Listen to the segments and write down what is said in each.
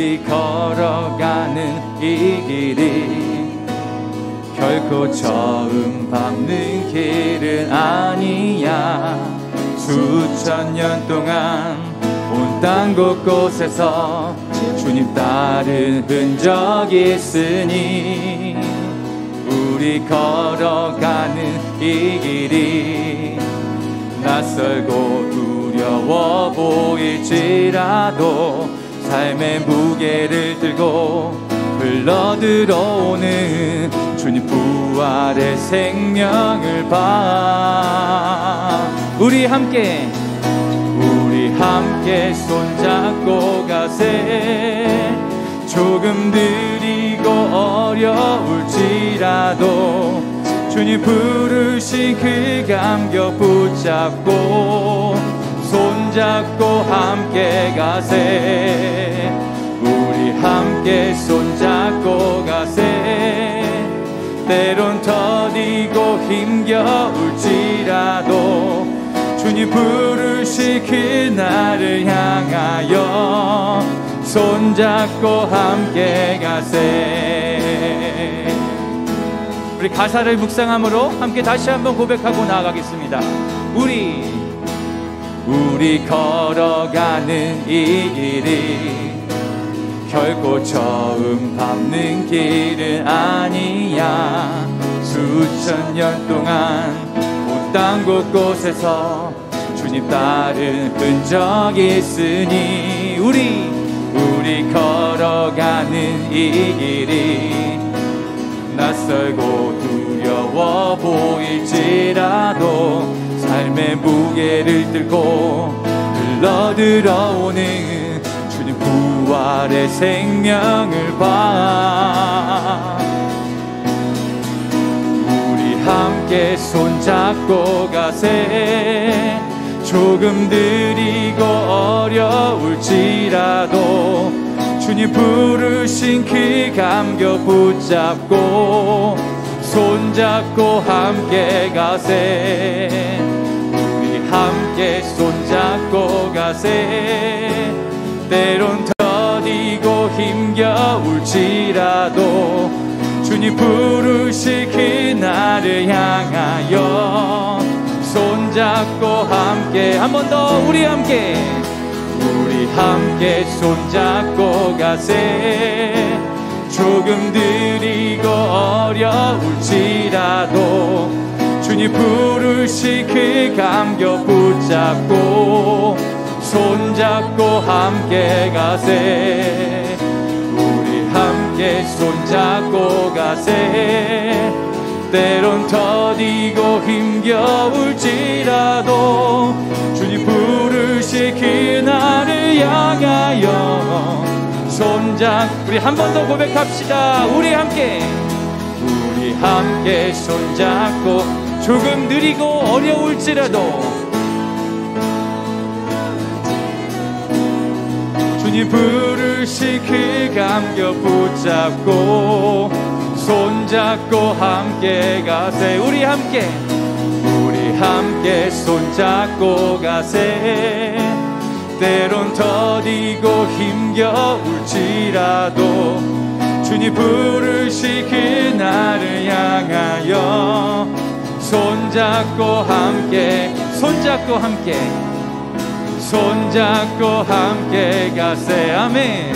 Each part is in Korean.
우리 걸어가는 이 길이 결코 처음 밟는 길은 아니야. 수천 년 동안 온 땅 곳곳에서 주님 따른 흔적이 있으니 우리 걸어가는 이 길이 낯설고 두려워 보일지라도 삶의 무게를 들고 흘러들어오는 주님 부활의 생명을 봐. 우리 함께 손잡고 가세. 조금 느리고 어려울지라도 주님 부르신 그 감격 붙잡고 손잡고 함께 가세. 우리 함께 손잡고 가세. 때론 더디고 힘겨울지라도 주님 부르신 그날을 향하여 손잡고 함께 가세. 우리 가사를 묵상함으로 함께 다시 한번 고백하고 나아가겠습니다. 우리 걸어가는 이 길이 결코 처음 밟는 길은 아니야. 수천 년 동안 온 땅 곳곳에서 주님 따른 흔적이 있으니 우리 걸어가는 이 길이 낯설고 두려워 보일지라도 삶의 무게를 들고 흘러들어오는 주님 부활의 생명을 봐. 우리 함께 손잡고 가세. 조금 느리고 어려울지라도 주님 부르신 그 감격 붙잡고 손잡고 함께 가세. 우리 함께 손잡고 가세. 때론 더디고 힘겨울지라도 주님 부르신 그날을 향하여 손잡고 함께 한 번 더 우리 함께 손잡고 가세. 조금 느리고 어려울지라도 주님 부르신 그 감격 붙잡고 손잡고 함께 가세. 우리 함께 손잡고 가세. 때론 더디고 힘겨울지라도 주님 부르신 그날을 향하여 우리 한 번 더 고백합시다. 우리 함께 손잡고 조금 느리고 어려울지라도 주님 부르신 그 감격 붙잡고 손잡고 함께 가세. 우리 함께 손잡고 가세. 때론 더디고 힘겨울지라도 주님 부르신 그날을 향하여 손잡고 함께 가세. 아멘.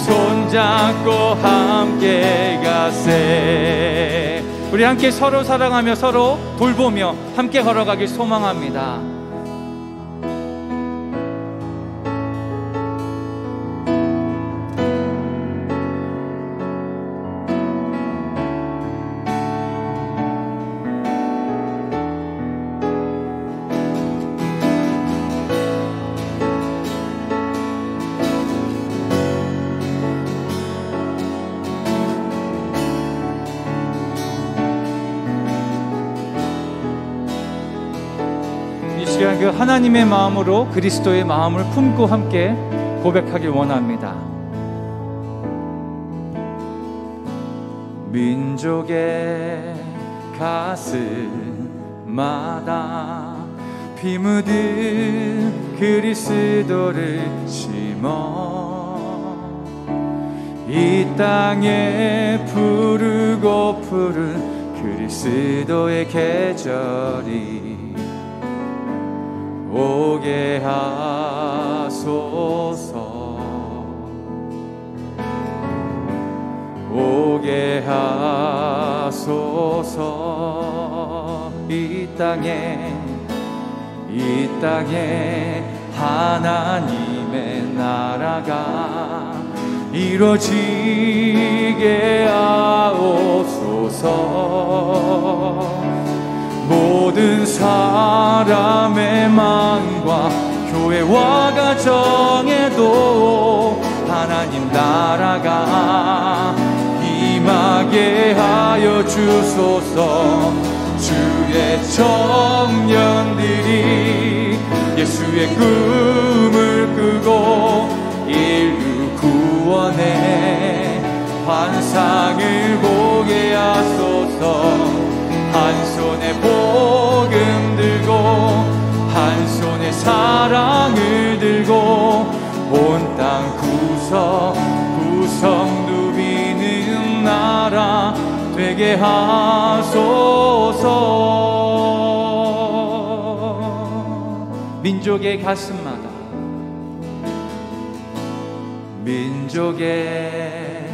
손잡고 함께 가세. 우리 함께 서로 사랑하며 서로 돌보며 함께 걸어가길 소망합니다. 그 하나님의 마음으로 그리스도의 마음을 품고 함께 고백하길 원합니다. 민족의 가슴마다 피 묻은 그리스도를 심어 이 땅에 푸르고 푸른 그리스도의 계절이 오게 하소서. 오게 하소서. 이 땅에 하나님의 나라가 이루어지게 하옵소서. 모든 사람의 마음과 교회와 가정에도 하나님 나라가 임하게 하여 주소서. 주의 청년들이 예수의 꿈을 꾸고 인류 구원의 환상을 보게 하소서. 한 손에 복음 들고 한 손에 사랑을 들고 온 땅 구석구석 누비는 나라 되게 하소서. 민족의 가슴마다 민족의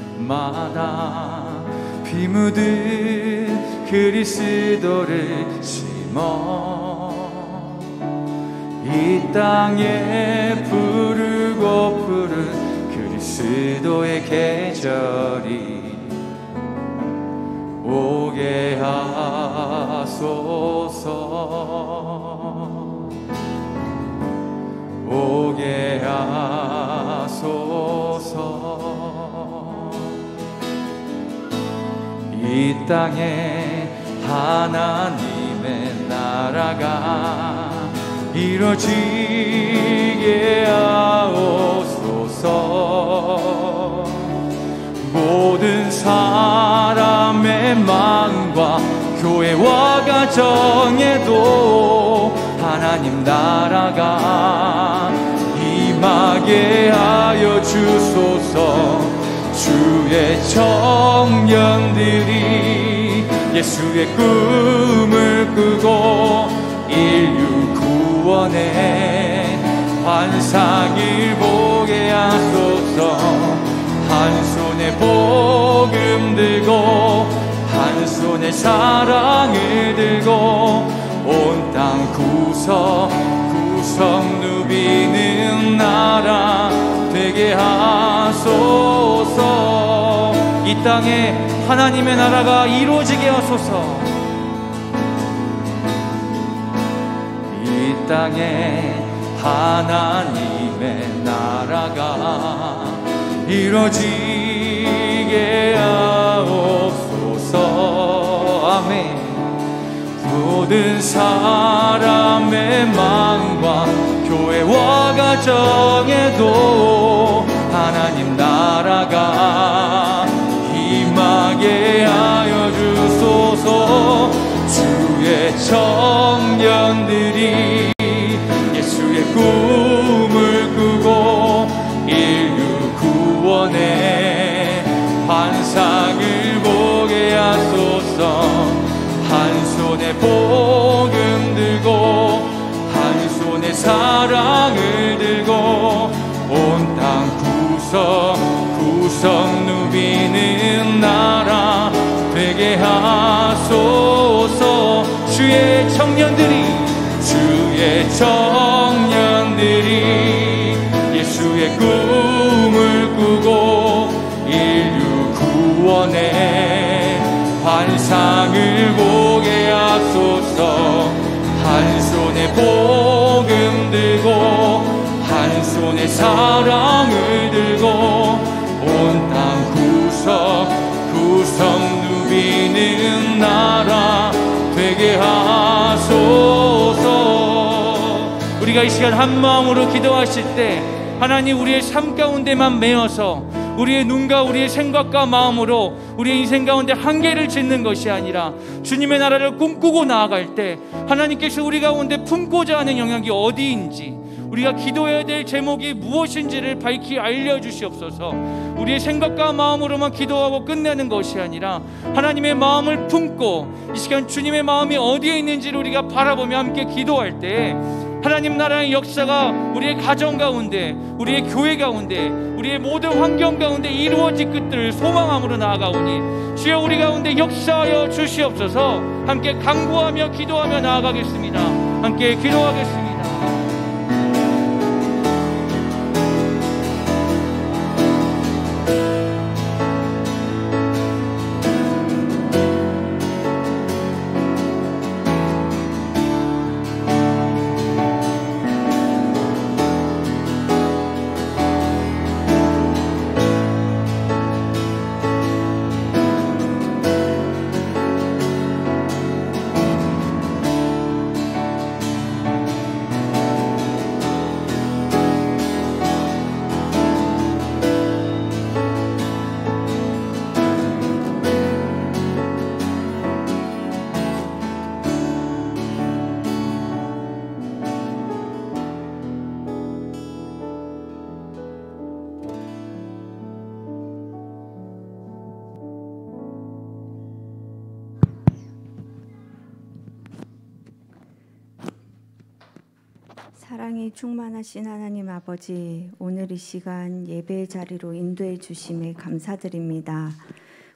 가슴마다 피 묻은 그리스도를 심어 이 땅에 푸르고 푸른 그리스도의 계절이 오게 하소서. 오게 하소서. 이 땅에 하나님의 나라가 이루어지게 하옵소서. 모든 사람의 마음과 교회와 가정에도 하나님 나라가 임하게 하여 주소서. 주의 청년들이 예수의 꿈을 꾸고 인류 구원의 환상을 보게 하소서. 한 손에 복음 들고 한 손에 사랑을 들고 온 땅 구석구석 누비는 나라 되게 하소서. 이 땅에 하나님의 나라가 이루어지게 하소서. 이 땅에 하나님의 나라가 이루어지게 하옵소서. 아멘. 모든 사람의 마음과 교회와 가정에도 하나님 나라가 임하게 하여 주소서. 주의 청년들이 예수의 꿈을 꾸고 인류 구원의 환상을 보게 하소서. 한 손에 복음 들고 한 손에 사랑을 들고 온 땅 구석구석 누비는 나라 되게 하소서. 주의 청년들이 예수의 꿈을 꾸고 인류 구원의 환상을 보게 하소서. 한 손에 복음 들고 한 손에 사랑을 들고 온 땅 구석구석 누비는 나라 되게 하소서. 우리가 이 시간 한 마음으로 기도하실 때 하나님 우리의 삶 가운데만 매어서 우리의 눈과 우리의 생각과 마음으로 우리의 인생 가운데 한계를 짓는 것이 아니라 주님의 나라를 꿈꾸고 나아갈 때 하나님께서 우리 가운데 품고자 하는 영역이 어디인지 우리가 기도해야 될 제목이 무엇인지를 밝히 알려주시옵소서. 우리의 생각과 마음으로만 기도하고 끝내는 것이 아니라 하나님의 마음을 품고 이 시간 주님의 마음이 어디에 있는지를 우리가 바라보며 함께 기도할 때 하나님 나라의 역사가 우리의 가정 가운데, 우리의 교회 가운데, 우리의 모든 환경 가운데 이루어질 것들을 소망함으로 나아가오니 주여 우리 가운데 역사하여 주시옵소서. 함께 간구하며 기도하며 나아가겠습니다. 함께 기도하겠습니다. 사랑이 충만하신 하나님 아버지, 오늘 이 시간 예배의 자리로 인도해 주심에 감사드립니다.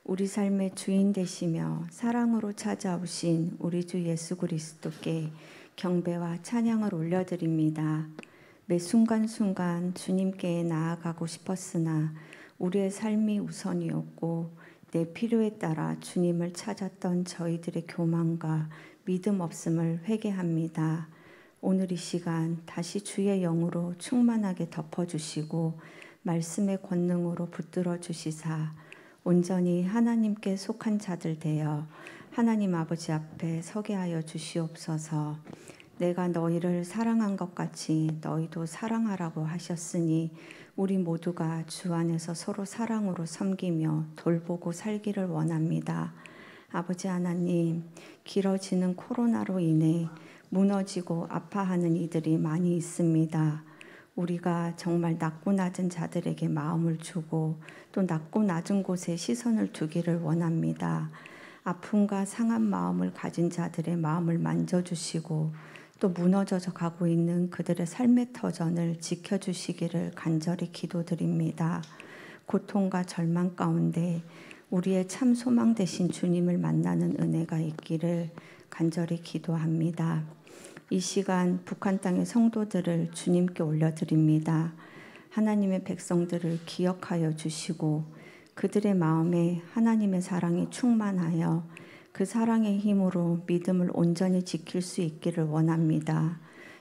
우리 삶의 주인 되시며 사랑으로 찾아오신 우리 주 예수 그리스도께 경배와 찬양을 올려드립니다. 매 순간순간 주님께 나아가고 싶었으나 우리의 삶이 우선이었고 내 필요에 따라 주님을 찾았던 저희들의 교만과 믿음 없음을 회개합니다. 오늘 이 시간 다시 주의 영으로 충만하게 덮어주시고 말씀의 권능으로 붙들어 주시사 온전히 하나님께 속한 자들 되어 하나님 아버지 앞에 서게 하여 주시옵소서. 내가 너희를 사랑한 것 같이 너희도 사랑하라고 하셨으니 우리 모두가 주 안에서 서로 사랑으로 섬기며 돌보고 살기를 원합니다. 아버지 하나님, 길어지는 코로나로 인해 무너지고 아파하는 이들이 많이 있습니다. 우리가 정말 낮고 낮은 자들에게 마음을 주고 또 낮고 낮은 곳에 시선을 두기를 원합니다. 아픔과 상한 마음을 가진 자들의 마음을 만져주시고 또 무너져 가고 있는 그들의 삶의 터전을 지켜주시기를 간절히 기도드립니다. 고통과 절망 가운데 우리의 참 소망 되신 주님을 만나는 은혜가 있기를 간절히 기도합니다. 이 시간 북한 땅의 성도들을 주님께 올려드립니다. 하나님의 백성들을 기억하여 주시고 그들의 마음에 하나님의 사랑이 충만하여 그 사랑의 힘으로 믿음을 온전히 지킬 수 있기를 원합니다.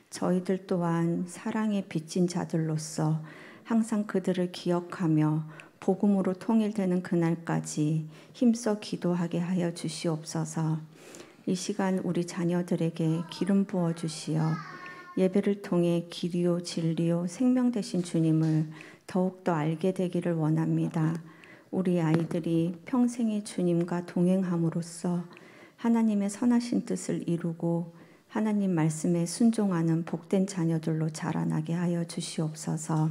저희들 또한 사랑에 빚진 자들로서 항상 그들을 기억하며 복음으로 통일되는 그날까지 힘써 기도하게 하여 주시옵소서. 이 시간 우리 자녀들에게 기름 부어 주시어 예배를 통해 길이요 진리요 생명 되신 주님을 더욱더 알게 되기를 원합니다. 우리 아이들이 평생의 주님과 동행함으로써 하나님의 선하신 뜻을 이루고 하나님 말씀에 순종하는 복된 자녀들로 자라나게 하여 주시옵소서.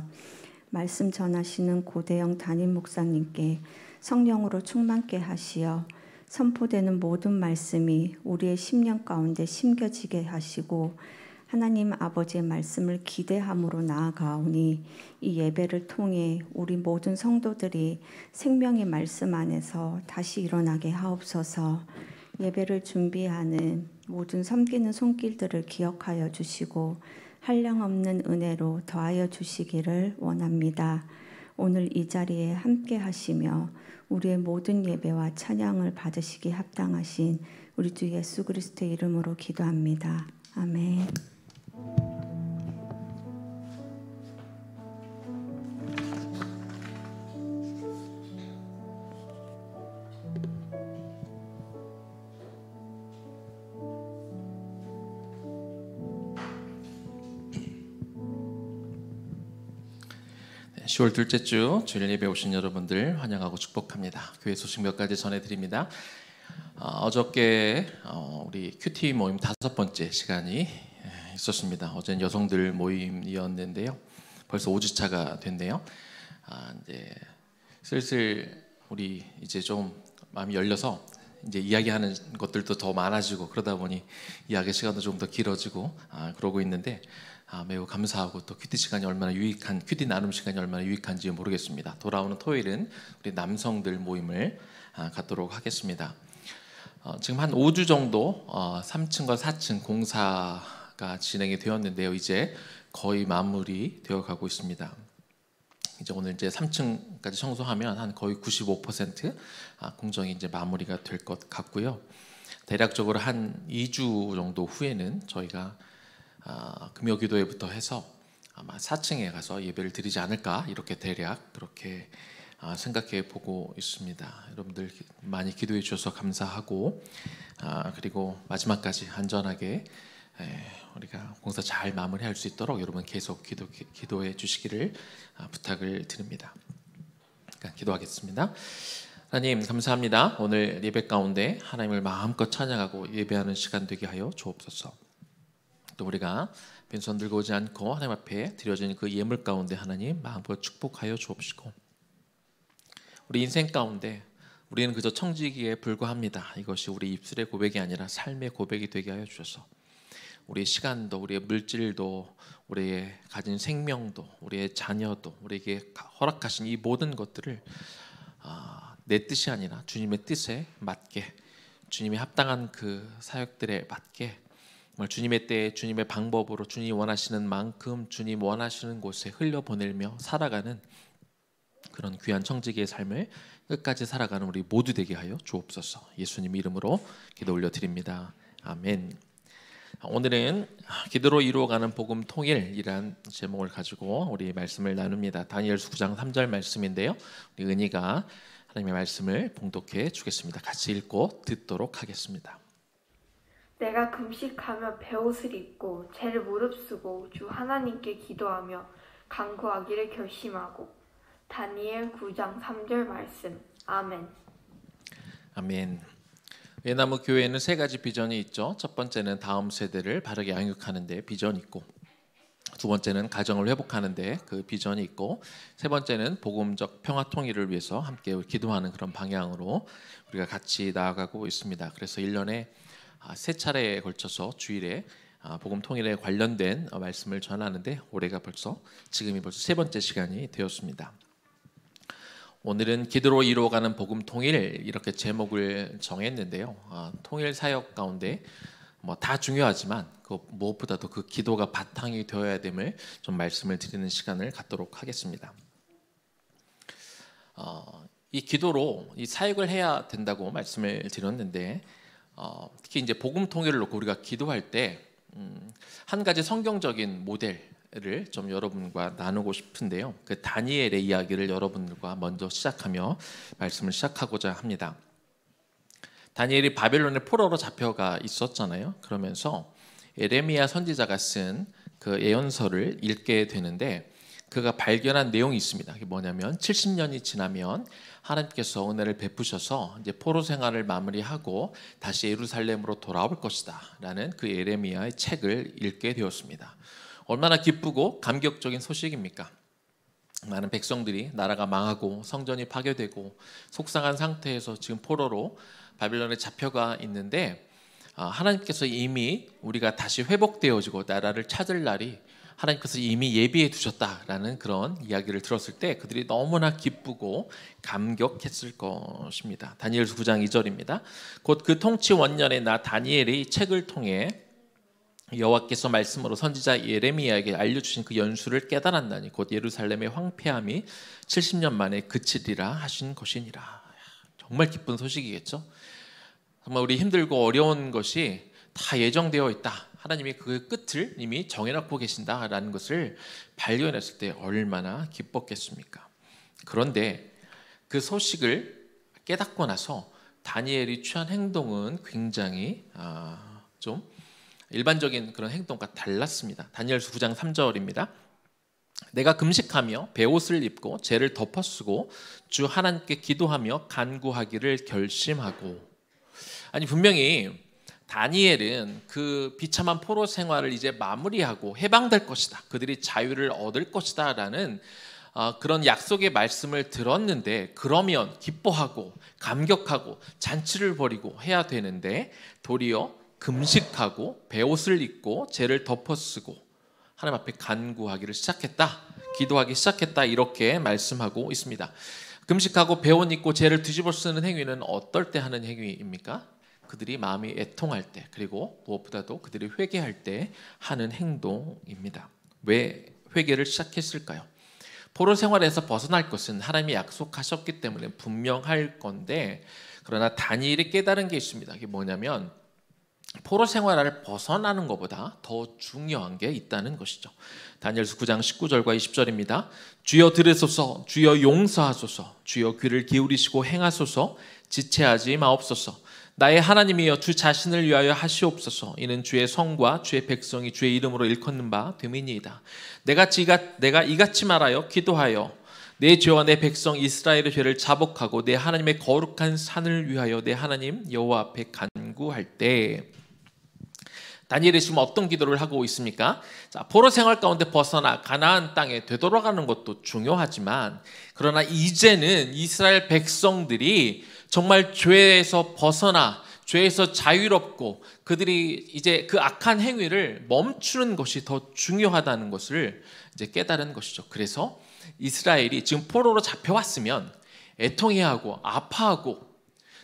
말씀 전하시는 고대영 담임 목사님께 성령으로 충만케 하시어 선포되는 모든 말씀이 우리의 심령 가운데 심겨지게 하시고 하나님 아버지의 말씀을 기대함으로 나아가오니 이 예배를 통해 우리 모든 성도들이 생명의 말씀 안에서 다시 일어나게 하옵소서. 예배를 준비하는 모든 섬기는 손길들을 기억하여 주시고 한량없는 은혜로 더하여 주시기를 원합니다. 오늘 이 자리에 함께 하시며 우리의 모든 예배와 찬양을 받으시기 합당하신 우리 주 예수 그리스도의 이름으로 기도합니다. 아멘. 네, 10월 둘째 주 주일 예배 오신 여러분들 환영하고 축복합니다. 교회 소식 몇 가지 전해드립니다. 어저께 우리 큐티 모임 5번째 시간이 있었습니다. 어제는 여성들 모임이었는데요. 벌써 5주차가 됐네요. 이제 슬슬 우리 이제 좀 마음이 열려서 이제 이야기하는 것들도 더 많아지고 그러다 보니 이야기 시간도 좀 더 길어지고 그러고 있는데 매우 감사하고 또 큐티 나눔 시간이 얼마나 유익한지 모르겠습니다. 돌아오는 토요일은 우리 남성들 모임을 갖도록 하겠습니다. 지금 한 5주 정도 3층과 4층 공사가 진행이 되었는데요. 이제 거의 마무리 되어 가고 있습니다. 이제 오늘 이제 3층까지 청소하면 한 거의 95% 공정이 이제 마무리가 될 것 같고요. 대략적으로 한 2주 정도 후에는 저희가 금요기도회부터 해서 아마 4층에 가서 예배를 드리지 않을까 이렇게 대략 그렇게 생각해 보고 있습니다. 여러분들 많이 기도해 주셔서 감사하고 그리고 마지막까지 안전하게 우리가 공사 잘 마무리할 수 있도록 여러분 계속 기도해 주시기를 부탁을 드립니다. 기도하겠습니다. 하나님 감사합니다. 오늘 예배 가운데 하나님을 마음껏 찬양하고 예배하는 시간 되게 하여 주옵소서. 또 우리가 빈손 들고 오지 않고 하나님 앞에 드려진 그 예물 가운데 하나님 마음껏 축복하여 주옵시고, 우리 인생 가운데 우리는 그저 청지기에 불과합니다. 이것이 우리 입술의 고백이 아니라 삶의 고백이 되게 하여 주셔서 우리의 시간도, 우리의 물질도, 우리의 가진 생명도, 우리의 자녀도, 우리에게 허락하신 이 모든 것들을 내 뜻이 아니라 주님의 뜻에 맞게, 주님이 합당한 그 사역들에 맞게 정말 주님의 때에 주님의 방법으로 주님이 원하시는 만큼 주님 원하시는 곳에 흘려보내며 살아가는 그런 귀한 청지기의 삶을 끝까지 살아가는 우리 모두 되게 하여 주옵소서. 예수님 이름으로 기도 올려드립니다. 아멘. 오늘은 기도로 이루어가는 복음 통일이란 제목을 가지고 우리 말씀을 나눕니다. 다니엘서 9장 3절 말씀인데요. 우리 은희가 하나님의 말씀을 봉독해 주겠습니다. 같이 읽고 듣도록 하겠습니다. 내가 금식하며 베옷을 입고 죄를 무릅쓰고 주 하나님께 기도하며 간구하기를 결심하고. 다니엘 9장 3절 말씀. 아멘. 아멘. 외나무 교회에는 세 가지 비전이 있죠. 첫 번째는 다음 세대를 바르게 양육하는 데 비전이 있고, 두 번째는 가정을 회복하는 데 그 비전이 있고, 세 번째는 복음적 평화 통일을 위해서 함께 기도하는 그런 방향으로 우리가 같이 나아가고 있습니다. 그래서 1년에 세 차례에 걸쳐서 주일에 복음 통일에 관련된 말씀을 전하는데 지금이 벌써 세 번째 시간이 되었습니다. 오늘은 기도로 이루어가는 복음 통일 이렇게 제목을 정했는데요. 통일 사역 가운데 다 중요하지만 무엇보다도 그 기도가 바탕이 되어야 됨을 좀 말씀을 드리는 시간을 갖도록 하겠습니다. 이 기도로 이 사역을 해야 된다고 말씀을 드렸는데, 특히 이제 복음 통일을 놓고 우리가 기도할 때 한 가지 성경적인 모델을 좀 여러분과 나누고 싶은데요. 그 다니엘의 이야기를 여러분들과 먼저 시작하며 말씀을 시작하고자 합니다. 다니엘이 바벨론의 포로로 잡혀가 있었잖아요. 그러면서 에레미야 선지자가 쓴 그 예언서를 읽게 되는데, 그가 발견한 내용이 있습니다. 그게 뭐냐면 70년이 지나면 하나님께서 은혜를 베푸셔서 이제 포로 생활을 마무리하고 다시 예루살렘으로 돌아올 것이다 라는 그 예레미야의 책을 읽게 되었습니다. 얼마나 기쁘고 감격적인 소식입니까? 많은 백성들이 나라가 망하고 성전이 파괴되고 속상한 상태에서 지금 포로로 바빌론에 잡혀가 있는데, 하나님께서 이미 우리가 다시 회복되어지고 나라를 찾을 날이 하나님께서 이미 예비해 두셨다라는 그런 이야기를 들었을 때 그들이 너무나 기쁘고 감격했을 것입니다. 다니엘서 9장 2절입니다. 곧 그 통치 원년에 나 다니엘이 책을 통해 여호와께서 말씀으로 선지자 예레미야에게 알려주신 그 연수를 깨달았나니 곧 예루살렘의 황폐함이 70년 만에 그치리라 하신 것이니라. 정말 기쁜 소식이겠죠. 정말 우리 힘들고 어려운 것이 다 예정되어 있다, 하나님이 그 끝을 이미 정해놓고 계신다라는 것을 발견했을 때 얼마나 기뻤겠습니까? 그런데 그 소식을 깨닫고 나서 다니엘이 취한 행동은 굉장히 좀 일반적인 그런 행동과 달랐습니다. 다니엘서 9장 3절입니다. 내가 금식하며 베옷을 입고 죄를 덮어쓰고 주 하나님께 기도하며 간구하기를 결심하고. 아니, 분명히 다니엘은 그 비참한 포로 생활을 이제 마무리하고 해방될 것이다. 그들이 자유를 얻을 것이다 라는 그런 약속의 말씀을 들었는데, 그러면 기뻐하고 감격하고 잔치를 벌이고 해야 되는데 도리어 금식하고 베옷을 입고 죄를 덮어쓰고 하나님 앞에 간구하기를 시작했다, 기도하기 시작했다, 이렇게 말씀하고 있습니다. 금식하고 베옷 입고 죄를 뒤집어 쓰는 행위는 어떨 때 하는 행위입니까? 그들이 마음이 애통할 때, 그리고 무엇보다도 그들이 회개할 때 하는 행동입니다. 왜 회개를 시작했을까요? 포로 생활에서 벗어날 것은 하나님이 약속하셨기 때문에 분명할 건데, 그러나 다니엘이 깨달은 게 있습니다. 그게 뭐냐면 포로 생활을 벗어나는 것보다 더 중요한 게 있다는 것이죠. 다니엘서 9장 19절과 20절입니다. 주여 들으소서, 주여 용서하소서, 주여 귀를 기울이시고 행하소서, 지체하지 마옵소서. 나의 하나님이여, 주 자신을 위하여 하시옵소서. 이는 주의 성과 주의 백성이 주의 이름으로 일컫는 바 됨이니이다. 내가 이같이 말하여 기도하여 내 죄와 내 백성 이스라엘의 죄를 자복하고 내 하나님의 거룩한 산을 위하여 내 하나님 여호와 앞에 간구할 때, 다니엘이 지금 어떤 기도를 하고 있습니까? 자, 포로 생활 가운데 벗어나 가나안 땅에 되돌아가는 것도 중요하지만, 그러나 이제는 이스라엘 백성들이 정말 죄에서 벗어나 죄에서 자유롭고 그들이 이제 그 악한 행위를 멈추는 것이 더 중요하다는 것을 이제 깨달은 것이죠. 그래서 이스라엘이 지금 포로로 잡혀왔으면 애통해하고 아파하고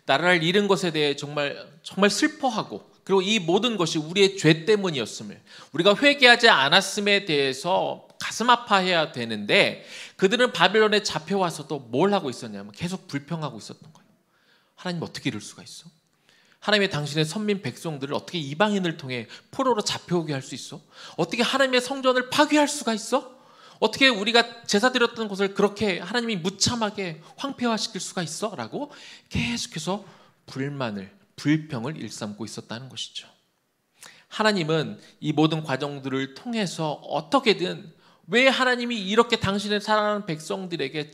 나라를 잃은 것에 대해 정말 슬퍼하고, 그리고 이 모든 것이 우리의 죄 때문이었음을, 우리가 회개하지 않았음에 대해서 가슴 아파해야 되는데, 그들은 바벨론에 잡혀와서도 뭘 하고 있었냐면 계속 불평하고 있었던 거예요. 하나님 어떻게 이럴 수가 있어? 하나님의 당신의 선민 백성들을 어떻게 이방인을 통해 포로로 잡혀오게 할 수 있어? 어떻게 하나님의 성전을 파괴할 수가 있어? 어떻게 우리가 제사 드렸던 곳을 그렇게 하나님이 무참하게 황폐화시킬 수가 있어? 라고 계속해서 불평을 일삼고 있었다는 것이죠. 하나님은 이 모든 과정들을 통해서 어떻게든 왜 하나님이 이렇게 당신의 사랑하는 백성들에게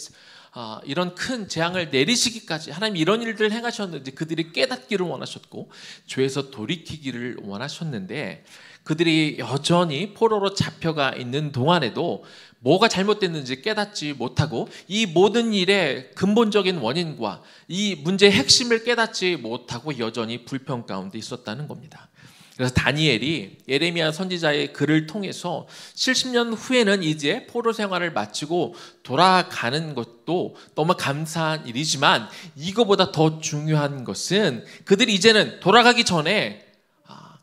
이런 큰 재앙을 내리시기까지 하나님 이런 일들을 행하셨는지 그들이 깨닫기를 원하셨고 죄에서 돌이키기를 원하셨는데, 그들이 여전히 포로로 잡혀가 있는 동안에도 뭐가 잘못됐는지 깨닫지 못하고 이 모든 일의 근본적인 원인과 이 문제의 핵심을 깨닫지 못하고 여전히 불평 가운데 있었다는 겁니다. 그래서 다니엘이 예레미야 선지자의 글을 통해서 70년 후에는 이제 포로 생활을 마치고 돌아가는 것도 너무 감사한 일이지만, 이거보다 더 중요한 것은 그들이 이제는 돌아가기 전에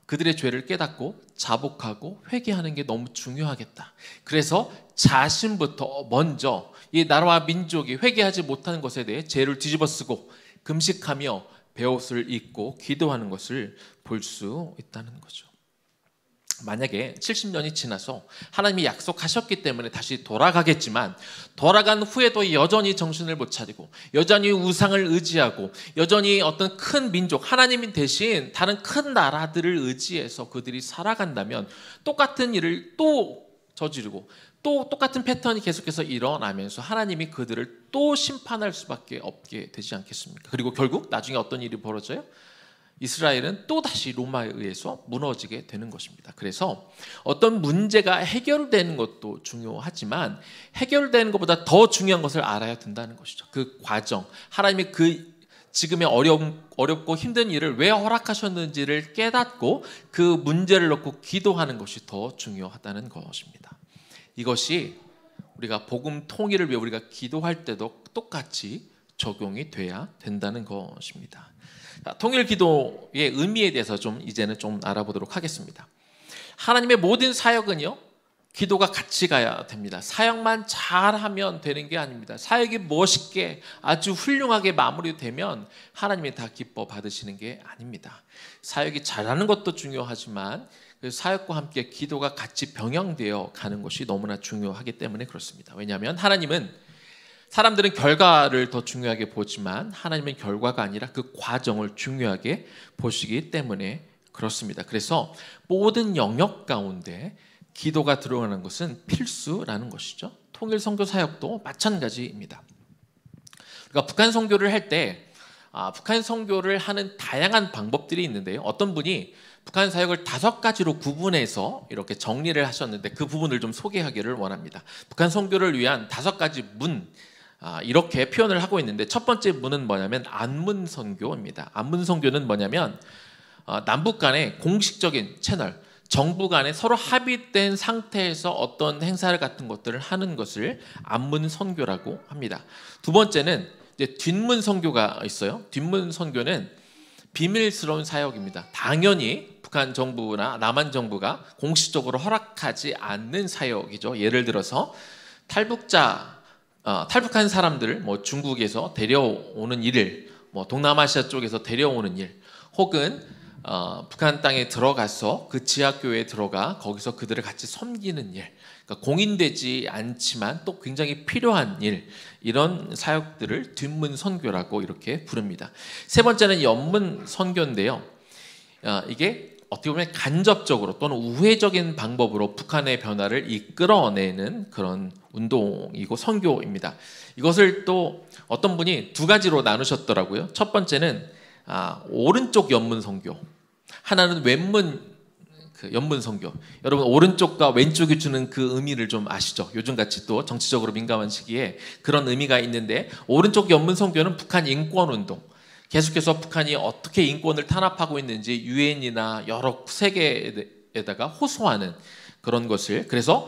그들의 죄를 깨닫고 자복하고 회개하는 게 너무 중요하겠다. 그래서 자신부터 먼저 이 나라와 민족이 회개하지 못하는 것에 대해 죄를 뒤집어쓰고 금식하며 베옷을 입고 기도하는 것을 볼 수 있다는 거죠. 만약에 70년이 지나서 하나님이 약속하셨기 때문에 다시 돌아가겠지만, 돌아간 후에도 여전히 정신을 못 차리고 여전히 우상을 의지하고 여전히 어떤 큰 민족, 하나님 대신 다른 큰 나라들을 의지해서 그들이 살아간다면 똑같은 일을 또 저지르고 또 똑같은 패턴이 계속해서 일어나면서 하나님이 그들을 또 심판할 수밖에 없게 되지 않겠습니까? 그리고 결국 나중에 어떤 일이 벌어져요? 이스라엘은 또다시 로마에 의해서 무너지게 되는 것입니다. 그래서 어떤 문제가 해결되는 것도 중요하지만 해결되는 것보다 더 중요한 것을 알아야 된다는 것이죠. 그 과정, 하나님이 그 지금의 어렵고 힘든 일을 왜 허락하셨는지를 깨닫고 그 문제를 놓고 기도하는 것이 더 중요하다는 것입니다. 이것이 우리가 복음 통일을 위해 우리가 기도할 때도 똑같이 적용이 돼야 된다는 것입니다. 통일 기도의 의미에 대해서 이제는 좀 알아보도록 하겠습니다. 하나님의 모든 사역은요, 기도가 같이 가야 됩니다. 사역만 잘하면 되는 게 아닙니다. 사역이 멋있게 아주 훌륭하게 마무리되면 하나님이 다 기뻐 받으시는 게 아닙니다. 사역이 잘하는 것도 중요하지만 그 사역과 함께 기도가 같이 병행되어 가는 것이 너무나 중요하기 때문에 그렇습니다. 왜냐하면 사람들은 결과를 더 중요하게 보지만 하나님은 결과가 아니라 그 과정을 중요하게 보시기 때문에 그렇습니다. 그래서 모든 영역 가운데 기도가 들어가는 것은 필수라는 것이죠. 통일 선교 사역도 마찬가지입니다. 그러니까 북한 선교를 할 때 북한 선교를 하는 다양한 방법들이 있는데요. 어떤 분이 북한 사역을 5가지로 구분해서 이렇게 정리를 하셨는데 그 부분을 좀 소개하기를 원합니다. 북한 선교를 위한 5가지 문, 이렇게 표현을 하고 있는데, 첫 번째 문은 뭐냐면 안문 선교입니다. 안문 선교는 뭐냐면 남북 간의 공식적인 채널, 정부 간에 서로 합의된 상태에서 어떤 행사를 같은 것들을 하는 것을 안문 선교라고 합니다. 두 번째는 이제 뒷문 선교가 있어요. 뒷문 선교는 비밀스러운 사역입니다. 당연히 북한 정부나 남한 정부가 공식적으로 허락하지 않는 사역이죠. 예를 들어서 탈북한 사람들을 중국에서 데려오는 일을, 동남아시아 쪽에서 데려오는 일, 혹은 북한 땅에 들어가서 그 지하교회에 들어가 거기서 그들을 같이 섬기는 일, 그러니까 공인되지 않지만 또 굉장히 필요한 일, 이런 사역들을 뒷문 선교라고 이렇게 부릅니다. 세 번째는 옆문 선교인데요. 이게 어떻게 보면 간접적으로 또는 우회적인 방법으로 북한의 변화를 이끌어내는 그런 운동이고 선교입니다. 이것을 또 어떤 분이 2가지로 나누셨더라고요. 첫 번째는 오른쪽 옆문 선교, 하나는 왼문 옆문 선교. 여러분, 오른쪽과 왼쪽이 주는 그 의미를 좀 아시죠? 요즘같이 또 정치적으로 민감한 시기에 그런 의미가 있는데, 오른쪽 옆문 선교는 북한 인권운동, 계속해서 북한이 어떻게 인권을 탄압하고 있는지 유엔이나 여러 세계에다가 호소하는 그런 것을, 그래서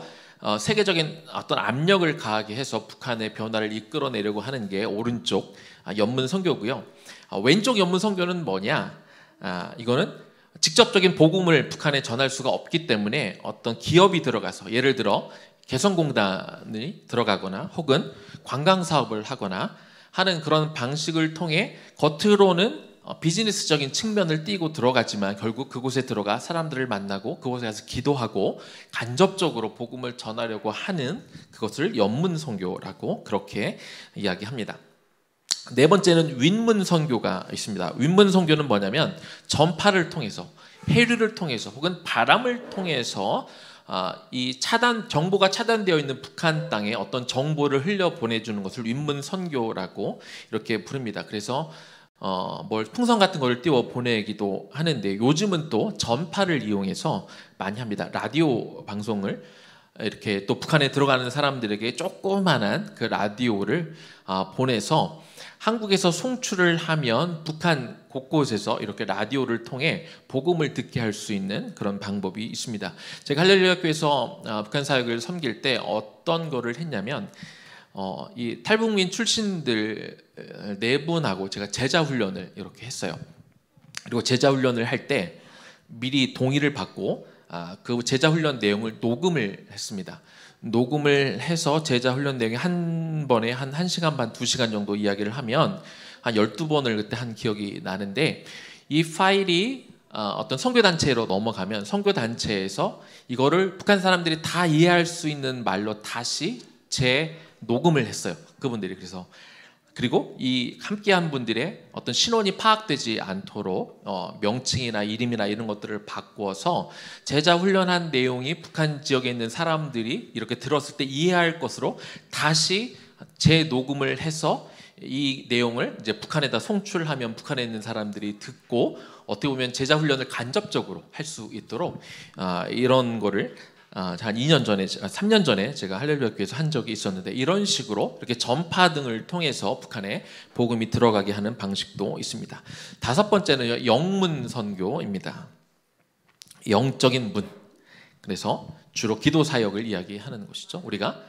세계적인 어떤 압력을 가하게 해서 북한의 변화를 이끌어내려고 하는 게 오른쪽 옆문 선교고요. 왼쪽 옆문 선교는 뭐냐? 이거는 직접적인 복음을 북한에 전할 수가 없기 때문에 어떤 기업이 들어가서, 예를 들어 개성공단이 들어가거나 혹은 관광사업을 하거나 하는 그런 방식을 통해 겉으로는 비즈니스적인 측면을 띠고 들어가지만 결국 그곳에 들어가 사람들을 만나고 그곳에 가서 기도하고 간접적으로 복음을 전하려고 하는 그것을 옆문 선교라고 그렇게 이야기합니다. 네 번째는 윗문 선교가 있습니다. 윗문 선교는 뭐냐면 전파를 통해서, 해류를 통해서 혹은 바람을 통해서 이 정보가 차단되어 있는 북한 땅에 어떤 정보를 흘려 보내주는 것을 윗문 선교라고 이렇게 부릅니다. 그래서 풍선 같은 걸 띄워 보내기도 하는데, 요즘은 또 전파를 이용해서 많이 합니다. 라디오 방송을 이렇게 또 북한에 들어가는 사람들에게 조그만한 그 라디오를 보내서 한국에서 송출을 하면 북한 곳곳에서 이렇게 라디오를 통해 복음을 듣게 할 수 있는 그런 방법이 있습니다. 제가 할렐루야 교회에서 북한 사역을 섬길 때 어떤 거를 했냐면, 이 탈북민 출신들 4분하고 제가 제자 훈련을 이렇게 했어요. 그리고 제자 훈련을 할 때 미리 동의를 받고 그 제자 훈련 내용을 녹음을 했습니다. 녹음을 해서 제자 훈련 내용이 한 번에 한 1시간 반, 2시간 정도 이야기를 하면 한 12번을 그때 한 기억이 나는데, 이 파일이 어떤 선교단체로 넘어가면 선교단체에서 이거를 북한 사람들이 다 이해할 수 있는 말로 다시 재녹음을 했어요. 그분들이. 그리고 이 함께한 분들의 어떤 신원이 파악되지 않도록 명칭이나 이름이나 이런 것들을 바꾸어서 제자 훈련한 내용이 북한 지역에 있는 사람들이 이렇게 들었을 때 이해할 것으로 다시 재녹음을 해서 이 내용을 이제 북한에다 송출하면 북한에 있는 사람들이 듣고 어떻게 보면 제자 훈련을 간접적으로 할 수 있도록 이런 거를 한 2년 전에, 3년 전에 제가 할렐루야 교회에서 한 적이 있었는데, 이런 식으로 이렇게 전파 등을 통해서 북한에 복음이 들어가게 하는 방식도 있습니다. 5번째는 영문 선교입니다. 영적인 문. 그래서 주로 기도 사역을 이야기하는 것이죠. 우리가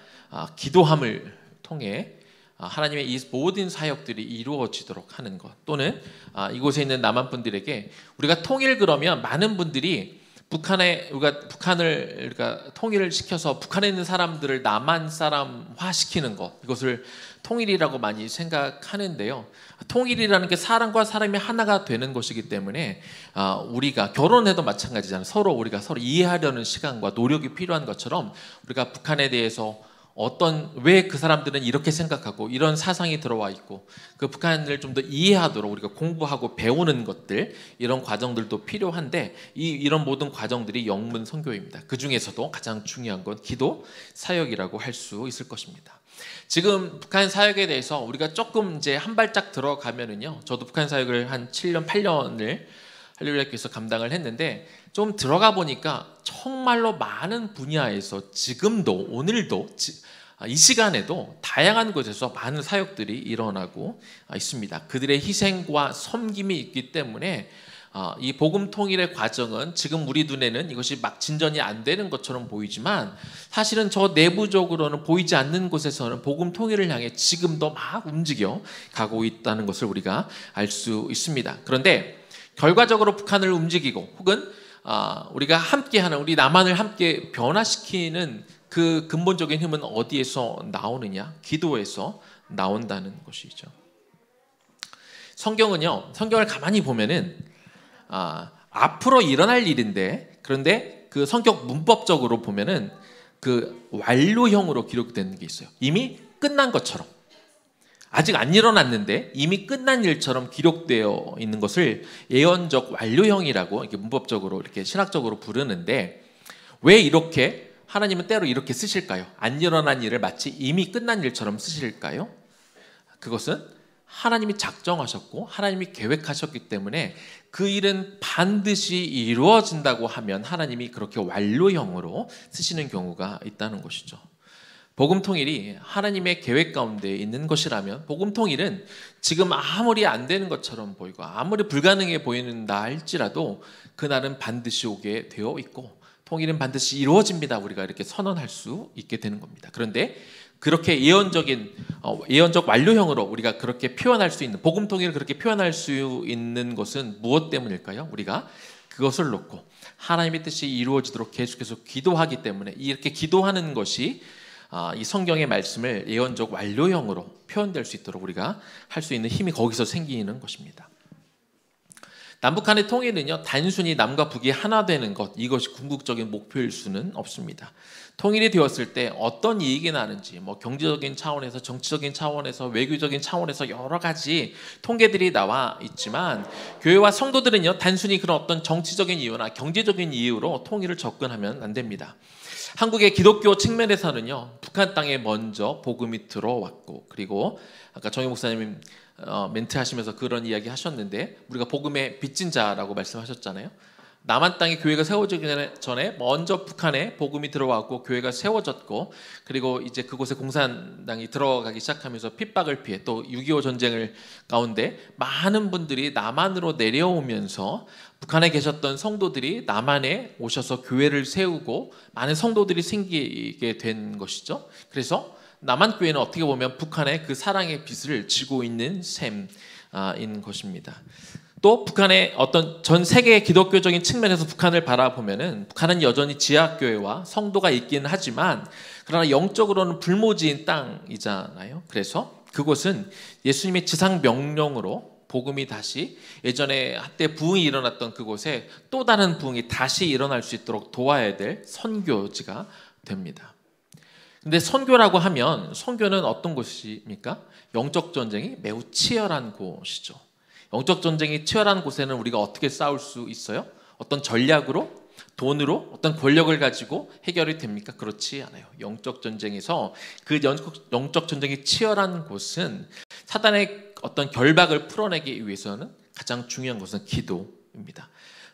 기도함을 통해 하나님의 이 모든 사역들이 이루어지도록 하는 것, 또는 이곳에 있는 남한 분들에게 우리가 통일, 그러면 많은 분들이 북한을 통일을 시켜서 북한에 있는 사람들을 남한 사람화 시키는 것, 이것을 통일이라고 많이 생각하는데요. 통일이라는 게 사람과 사람이 하나가 되는 것이기 때문에 우리가 결혼해도 마찬가지잖아요. 우리가 서로 이해하려는 시간과 노력이 필요한 것처럼 우리가 북한에 대해서 왜 그 사람들은 이렇게 생각하고 이런 사상이 들어와 있고 그 북한을 좀 더 이해하도록 우리가 공부하고 배우는 것들, 이런 과정들도 필요한데, 이런 모든 과정들이 영문 선교입니다. 그 중에서도 가장 중요한 건 기도 사역이라고 할 수 있을 것입니다. 지금 북한 사역에 대해서 우리가 조금 이제 한 발짝 들어가면은요, 저도 북한 사역을 한 7년, 8년을 할렐루야교회에서 감당을 했는데, 좀 들어가 보니까 정말로 많은 분야에서 지금도, 오늘도, 이 시간에도 다양한 곳에서 많은 사역들이 일어나고 있습니다. 그들의 희생과 섬김이 있기 때문에 이 복음 통일의 과정은 지금 우리 눈에는 이것이 막 진전이 안 되는 것처럼 보이지만, 사실은 저 내부적으로는 보이지 않는 곳에서는 복음 통일을 향해 지금도 막 움직여 가고 있다는 것을 우리가 알 수 있습니다. 그런데 결과적으로 북한을 움직이고 혹은 우리가 함께하는, 우리 남한을 함께 변화시키는 그 근본적인 힘은 어디에서 나오느냐? 기도에서 나온다는 것이죠. 성경은요, 성경을 가만히 보면은 앞으로 일어날 일인데, 그런데 그 성격 문법적으로 보면은 그 완료형으로 기록된 게 있어요. 이미 끝난 것처럼, 아직 안 일어났는데 이미 끝난 일처럼 기록되어 있는 것을 예언적 완료형이라고 이렇게 문법적으로 이렇게 신학적으로 부르는데, 왜 이렇게 하나님은 때로 이렇게 쓰실까요? 안 일어난 일을 마치 이미 끝난 일처럼 쓰실까요? 그것은 하나님이 작정하셨고 하나님이 계획하셨기 때문에 그 일은 반드시 이루어진다고 하면 하나님이 그렇게 완료형으로 쓰시는 경우가 있다는 것이죠. 복음 통일이 하나님의 계획 가운데 있는 것이라면, 복음 통일은 지금 아무리 안 되는 것처럼 보이고 아무리 불가능해 보이는다 할지라도 그날은 반드시 오게 되어 있고 통일은 반드시 이루어집니다. 우리가 이렇게 선언할 수 있게 되는 겁니다. 그런데 그렇게 예언적 완료형으로 우리가 그렇게 표현할 수 있는, 복음 통일을 그렇게 표현할 수 있는 것은 무엇 때문일까요? 우리가 그것을 놓고 하나님의 뜻이 이루어지도록 계속해서 기도하기 때문에, 이렇게 기도하는 것이 이 성경의 말씀을 예언적 완료형으로 표현될 수 있도록 우리가 할 수 있는 힘이 거기서 생기는 것입니다. 남북한의 통일은요, 단순히 남과 북이 하나 되는 것, 이것이 궁극적인 목표일 수는 없습니다. 통일이 되었을 때 어떤 이익이 나는지, 뭐 경제적인 차원에서, 정치적인 차원에서, 외교적인 차원에서 여러 가지 통계들이 나와 있지만, 교회와 성도들은요, 단순히 그런 어떤 정치적인 이유나 경제적인 이유로 통일을 접근하면 안 됩니다. 한국의 기독교 측면에서는요, 북한 땅에 먼저 복음이 들어왔고, 그리고 아까 정희 목사님 멘트 하시면서 그런 이야기 하셨는데, 우리가 복음의 빚진 자라고 말씀하셨잖아요. 남한 땅에 교회가 세워지기 전에 먼저 북한에 복음이 들어왔고 교회가 세워졌고, 그리고 이제 그곳에 공산당이 들어가기 시작하면서 핍박을 피해 또 6.25 전쟁을 가운데 많은 분들이 남한으로 내려오면서 북한에 계셨던 성도들이 남한에 오셔서 교회를 세우고 많은 성도들이 생기게 된 것이죠. 그래서 남한 교회는 어떻게 보면 북한의 그 사랑의 빚을 지고 있는 셈인 것입니다. 또 북한의 어떤 전 세계의 기독교적인 측면에서 북한을 바라보면은, 북한은 여전히 지하교회와 성도가 있긴 하지만 그러나 영적으로는 불모지인 땅이잖아요. 그래서 그곳은 예수님의 지상 명령으로 복음이 다시, 예전에 한때 부흥이 일어났던 그곳에 또 다른 부흥이 다시 일어날 수 있도록 도와야 될 선교지가 됩니다. 근데 선교라고 하면, 선교는 어떤 곳입니까? 영적 전쟁이 매우 치열한 곳이죠. 영적 전쟁이 치열한 곳에는 우리가 어떻게 싸울 수 있어요? 어떤 전략으로, 돈으로, 어떤 권력을 가지고 해결이 됩니까? 그렇지 않아요. 영적 전쟁에서, 그 영적 전쟁이 치열한 곳은 사단의 어떤 결박을 풀어내기 위해서는 가장 중요한 것은 기도입니다.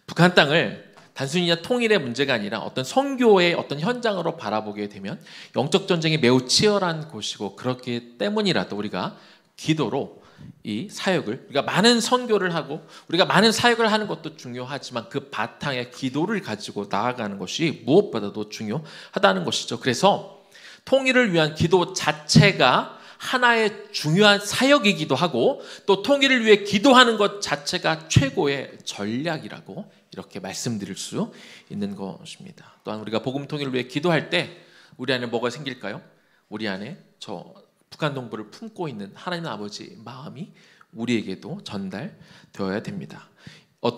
북한 땅을 단순히 통일의 문제가 아니라 어떤 선교의 어떤 현장으로 바라보게 되면 영적 전쟁이 매우 치열한 곳이고, 그렇기 때문이라도 우리가 기도로 이 사역을, 우리가 많은 선교를 하고 우리가 많은 사역을 하는 것도 중요하지만 그 바탕에 기도를 가지고 나아가는 것이 무엇보다도 중요하다는 것이죠. 그래서 통일을 위한 기도 자체가 하나의 중요한 사역이기도 하고, 또 통일을 위해 기도하는 것 자체가 최고의 전략이라고 이렇게 말씀드릴 수 있는 것입니다. 또한 우리가 복음 통일을 위해 기도할 때 우리 안에 뭐가 생길까요? 우리 안에 저 북한 동부를 품고 있는 하나님 아버지의 마음이 우리에게도 전달되어야 됩니다.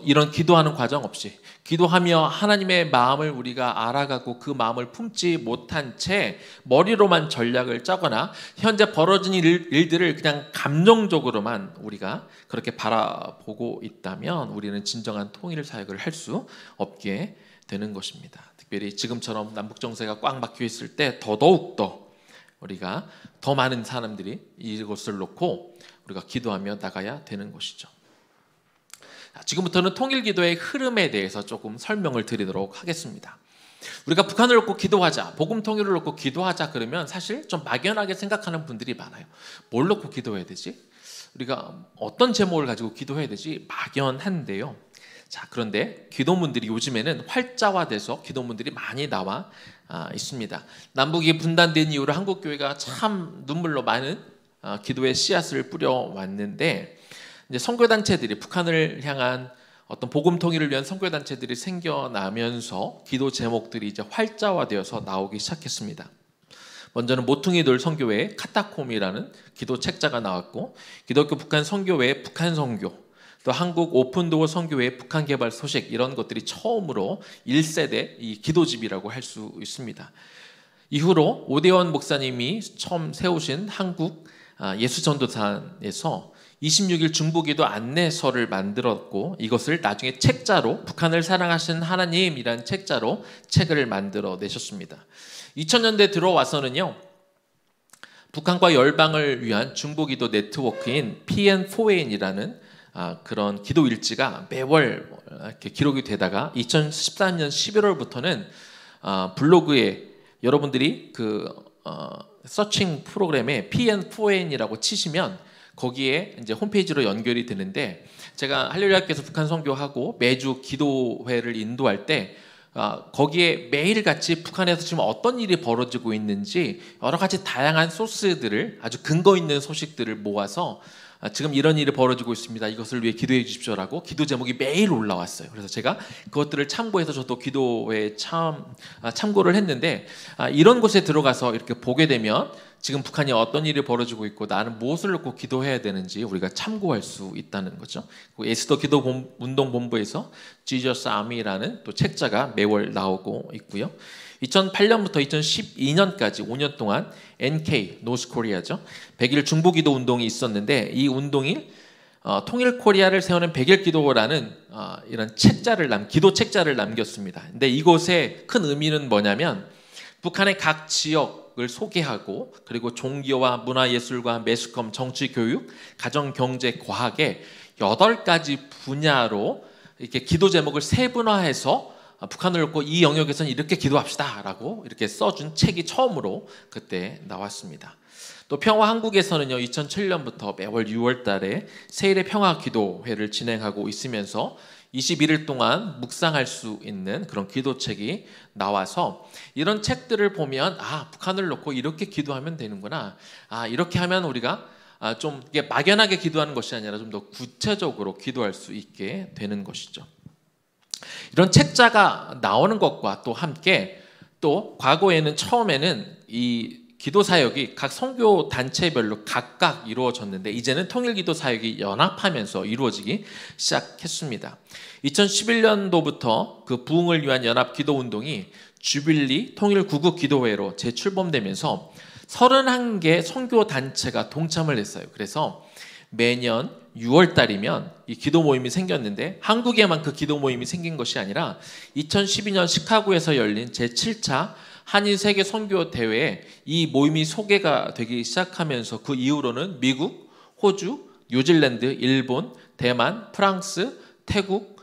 이런 기도하는 과정 없이, 기도하며 하나님의 마음을 우리가 알아가고 그 마음을 품지 못한 채 머리로만 전략을 짜거나 현재 벌어진 일들을 그냥 감정적으로만 우리가 그렇게 바라보고 있다면 우리는 진정한 통일 사역을 할 수 없게 되는 것입니다. 특별히 지금처럼 남북 정세가 꽉 막혀 있을 때 더더욱 더 우리가 더 많은 사람들이 이것을 놓고 우리가 기도하며 나가야 되는 것이죠. 지금부터는 통일기도의 흐름에 대해서 조금 설명을 드리도록 하겠습니다. 우리가 북한을 놓고 기도하자, 복음 통일을 놓고 기도하자 그러면 사실 좀 막연하게 생각하는 분들이 많아요. 뭘 놓고 기도해야 되지? 우리가 어떤 제목을 가지고 기도해야 되지? 막연한데요. 자, 그런데 기도문들이 요즘에는 활자화돼서 기도문들이 많이 나와 있습니다. 남북이 분단된 이후로 한국교회가 참 눈물로 많은 기도의 씨앗을 뿌려왔는데, 이제 선교단체들이 북한을 향한 어떤 복음 통일을 위한 선교단체들이 생겨나면서 기도 제목들이 이제 활자화되어서 나오기 시작했습니다. 먼저는 모퉁이돌 선교회 카타콤이라는 기도 책자가 나왔고, 기독교 북한 선교회 북한 선교, 또 한국 오픈도어 선교회 북한 개발 소식, 이런 것들이 처음으로 1세대 이 기도집이라고 할 수 있습니다. 이후로 오대원 목사님이 처음 세우신 한국 예수전도단에서 26일 중보기도 안내서를 만들었고, 이것을 나중에 책자로 북한을 사랑하신 하나님이라는 책자로 책을 만들어 내셨습니다. 2000년대 들어와서는요, 북한과 열방을 위한 중보기도 네트워크인 PN4N이라는 그런 기도 일지가 매월 이렇게 기록이 되다가 2014년 11월부터는 블로그에 여러분들이 그 서칭 프로그램에 PN4N이라고 치시면 거기에 이제 홈페이지로 연결이 되는데, 제가 할렐루야께서 북한 선교하고 매주 기도회를 인도할 때 거기에 매일같이 북한에서 지금 어떤 일이 벌어지고 있는지 여러 가지 다양한 소스들을, 아주 근거 있는 소식들을 모아서 지금 이런 일이 벌어지고 있습니다, 이것을 위해 기도해 주십시오라고 기도 제목이 매일 올라왔어요. 그래서 제가 그것들을 참고해서 저도 기도에 참고를 했는데, 이런 곳에 들어가서 이렇게 보게 되면 지금 북한이 어떤 일이 벌어지고 있고 나는 무엇을 놓고 기도해야 되는지 우리가 참고할 수 있다는 거죠. 에스더 기도 운동 본부에서 Jesus Army라는 또 책자가 매월 나오고 있고요. 2008년부터 2012년까지 5년 동안 NK, 노스 코리아죠, 100일 중보기도 운동이 있었는데, 이 운동이 통일 코리아를 세우는 100일 기도라는 이런 기도 책자를 남겼습니다. 근데 이곳의 큰 의미는 뭐냐면, 북한의 각 지역을 소개하고, 그리고 종교와 문화예술과 매스컴, 정치, 교육, 가정, 경제, 과학의 8가지 분야로 이렇게 기도 제목을 세분화해서 북한을 놓고 이 영역에서는 이렇게 기도합시다 라고 이렇게 써준 책이 처음으로 그때 나왔습니다. 또 평화 한국에서는요, 2007년부터 매월 6월 달에 세일의 평화 기도회를 진행하고 있으면서 21일 동안 묵상할 수 있는 그런 기도책이 나와서, 이런 책들을 보면 북한을 놓고 이렇게 기도하면 되는구나, 이렇게 하면 우리가 좀 이게 막연하게 기도하는 것이 아니라 좀 더 구체적으로 기도할 수 있게 되는 것이죠. 이런 책자가 나오는 것과 또 함께, 또 과거에는 처음에는 이 기도 사역이 각 선교 단체별로 각각 이루어졌는데, 이제는 통일기도 사역이 연합하면서 이루어지기 시작했습니다. 2011년도부터 그 부흥을 위한 연합 기도 운동이 주빌리 통일 구국 기도회로 재출범되면서 31개 선교 단체가 동참을 했어요. 그래서 매년 6월 달이면 이 기도 모임이 생겼는데, 한국에만 그 기도 모임이 생긴 것이 아니라 2012년 시카고에서 열린 제7차 한인 세계 선교 대회에 이 모임이 소개가 되기 시작하면서, 그 이후로는 미국, 호주, 뉴질랜드, 일본, 대만, 프랑스, 태국,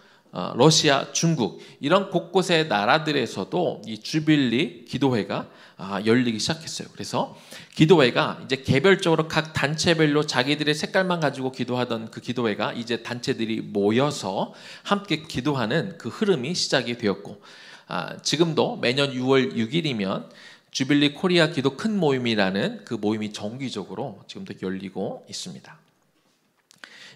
러시아, 중국, 이런 곳곳의 나라들에서도 이 주빌리 기도회가 열리기 시작했어요. 그래서 기도회가 이제 개별적으로 각 단체별로 자기들의 색깔만 가지고 기도하던 그 기도회가 이제 단체들이 모여서 함께 기도하는 그 흐름이 시작이 되었고, 지금도 매년 6월 6일이면 주빌리 코리아 기도 큰 모임이라는 그 모임이 정기적으로 지금도 열리고 있습니다.